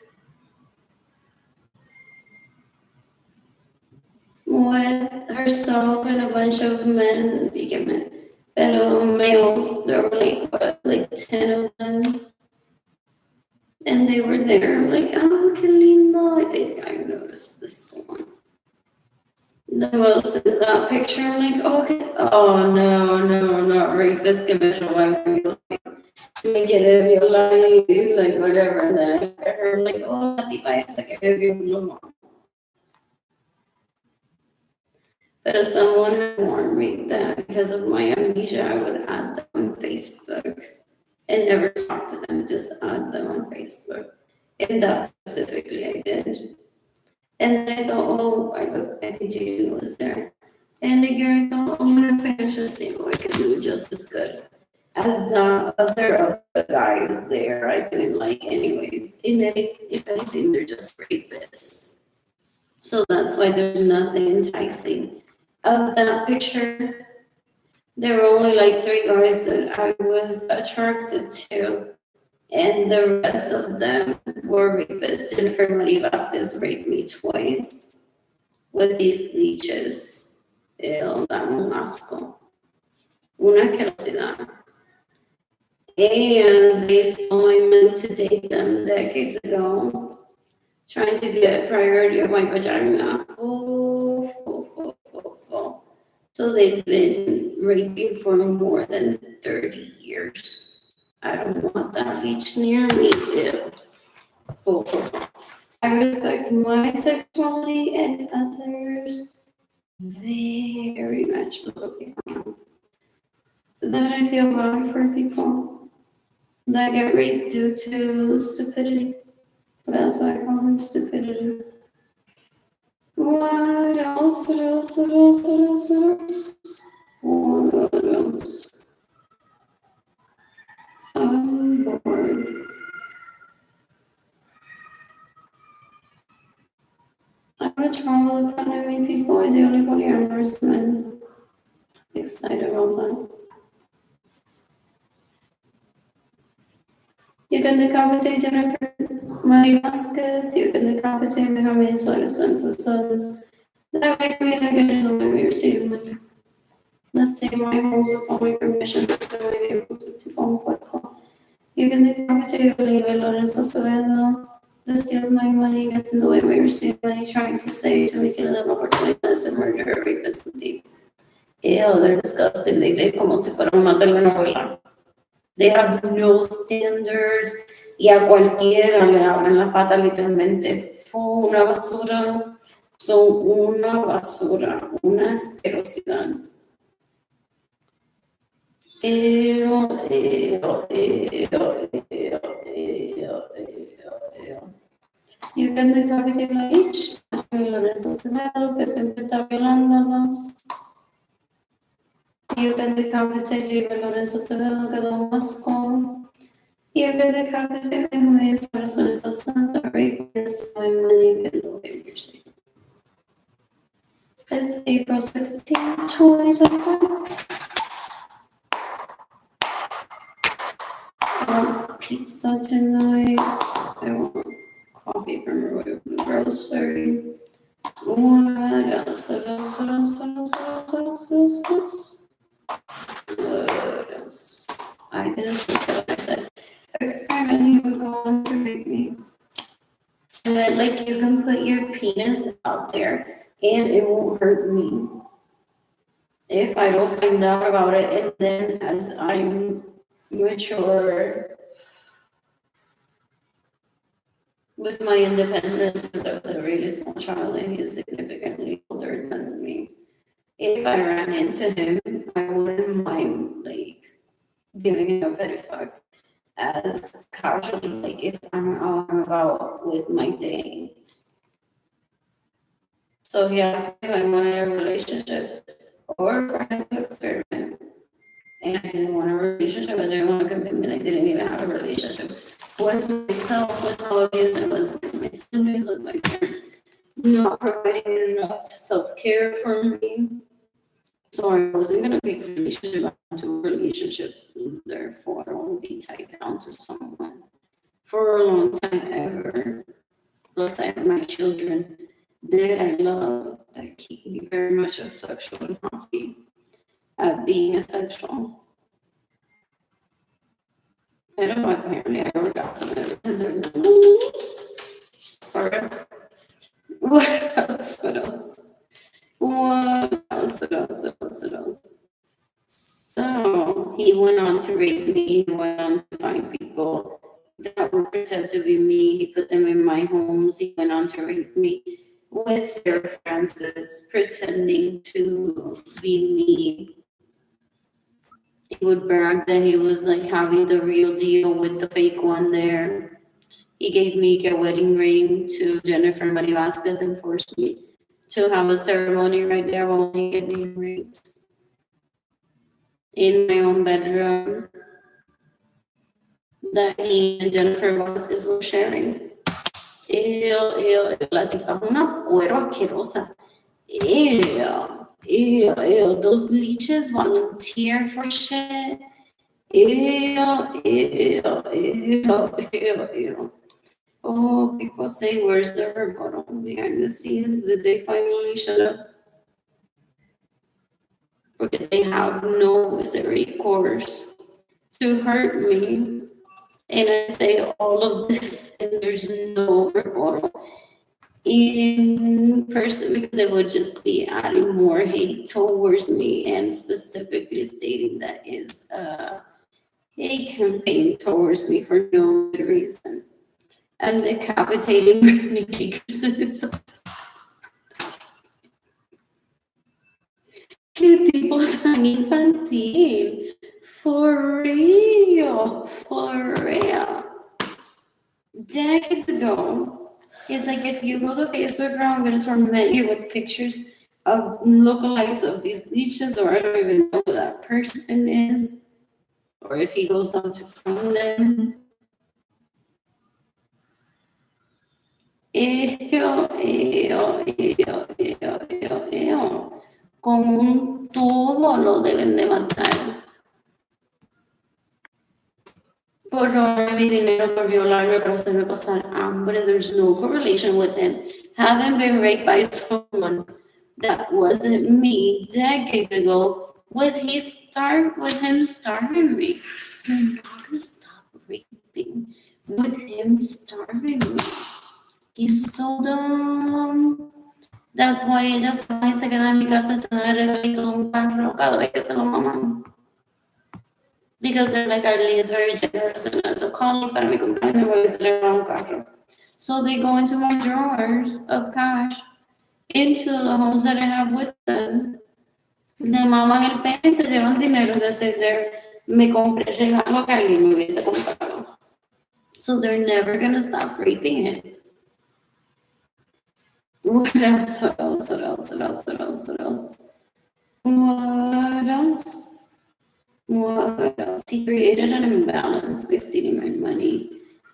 With herself and a bunch of men, fellow males, there were like, what, like 10 of them? And they were there. I'm like, oh, qué lindo. I think I noticed this one. The most in that picture, I'm like, oh, okay. Oh, no, not rapist, que me roban, me quiere violar, like, whatever. And then I look at her, I'm like, oh, la tipa esa que me violó. But if someone had warned me that because of my amnesia, I would add them on Facebook and never talk to them, just add them on Facebook. And that specifically I did. And then I thought, oh, I think Jaden was there. And again, I thought, oh, I'm going to finish the same way I can do just as good as the other guys there I didn't like anyways. If anything, they're just rapists. So that's why there's nothing enticing. Of that picture, there were only like 3 guys that I was attracted to. And the rest of them were rapists. Jennifer Marie Vasquez raped me twice with these leeches. Ew, dan un asco. Una asquerosidad. And they stole my men to date them decades ago, trying to get priority of my vagina. Full. So they've been raping for more than 30 years. I don't want that bitch near me. Ew. Oh. I respect my sexuality and others very much. That I feel bad for people that get raped due to stupidity. That's why I call them stupidity. What else? What else? What else? What else? What else? What else? I'm bored. I would travel with many people. I do only polyamorous men. Excited about that. You can decapitate Jennifer Marie Vasquez. You can decapitate Mohammed sons. That make me the good in the way we receive money. Let's take my homes with my permission. The way we able to keep on quick. You can decapitate Oliva Lorenzo Acevedo. This steals my money, gets in the way we receive money, trying to say to make it live over 20 minutes and murder a rapist and thief. Ew, they're disgusting. They live como si fuera una telenovela. They have no standards. Y a cualquiera le abren la pata literalmente. Fue una basura. Son una basura. Una asquerosidad. Ew, ew, ew, ew, ew, ew. You can decapitate a each. Lorenzo Acevedo, que siempre está violándolos. You can decapitate Lorenzo Acevedo, que lo masco. You can decapitate mis personas Santa Ricas, my money, que lo embarrassing. It's April 16, 2025. I want pizza tonight. I want coffee from Royal Blue Grocery. What else? What else? What else? What else? What else? What else? What else? I didn't think what I said. Experimenting with going to make me. And then, like, you can put your penis out there and it won't hurt me if I don't find out about it. And then, as I'm mature with my independence, because I was a really small child and he's significantly older than me. If I ran into him, I wouldn't mind like giving him a petty fuck as casually, like if I'm out and about with my day. So he asked me if I wanted a relationship or if I had to experiment. And I didn't want a relationship, I didn't want a commitment, I didn't even have a relationship with myself, with how abused I was with my siblings, with my parents, not providing enough self-care for me. So I wasn't gonna be relationship into relationships, therefore I won't be tied down to someone for a long time ever. Plus I have my children that I love that keep me very much a sexual and happy at being asexual. I don't know, apparently I orgasm every time. Forever. What else? What else? What else? What else? What else? What else? So he went on to rape me. He went on to find people that would pretend to be me. He put them in my homes. He went on to rape me with Sarah Francis, pretending to be me. He would brag that he was like having the real deal with the fake one there. He gave me a wedding ring to Jennifer Marie Vasquez and forced me to have a ceremony right there while he get me raped in my own bedroom that he and Jennifer Vasquez were sharing. La tipa es una cuero asquerosa. Ew, those leeches volunteer for shit. Ew. Oh, people say, where's the rebuttal behind the scenes? Did they finally shut up? Or did they have no recourse to hurt me? And I say all of this, and there's no rebuttal. in person because they would just be adding more hate towards me and specifically stating that is a hate campaign towards me for no good reason. I'm decapitating Britney Bakers and it's qué tipo tan infantil. For real. For real. Decades ago, it's like if you go to Facebook, girl, I'm gonna torment you with pictures of lookalikes of these leeches, or I don't even know who that person is, or if he goes on to find them. Ew. Con un tubo lo deben de matar. Por robarme mi dinero, por violarme, por hacerme pasar hambre. There's no correlation with him having been raped by someone that wasn't me decades ago with him starving me. You're not gonna stop raping with him starving me. He's so dumb. That's why se queda en mi casa haciendo regalito un carro cada vez que se lo maman. Because they're like, Arlene is very generous and as a calling para mi cumpleaños voy a celebrar un carro. So they go into my drawers of cash, into the homes that I have with them. Le maman el pene y se llevan dinero de hacer me compré el regalo que alguien me hubiese comprado. So they're never gonna stop raping him. What else? What else? What else? What else? What else? What else? What else? What else? He created an imbalance by stealing my money.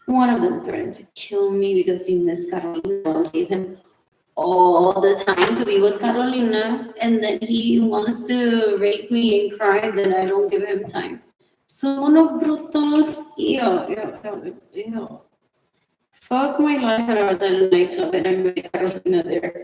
One of them threatened to kill me because he missed Carolina. I gave him all the time to be with Carolina, and then he wants to rape me and cry that I don't give him time. So unos brutos, ew. Fuck my life, and I was at a nightclub and I met Carolina there.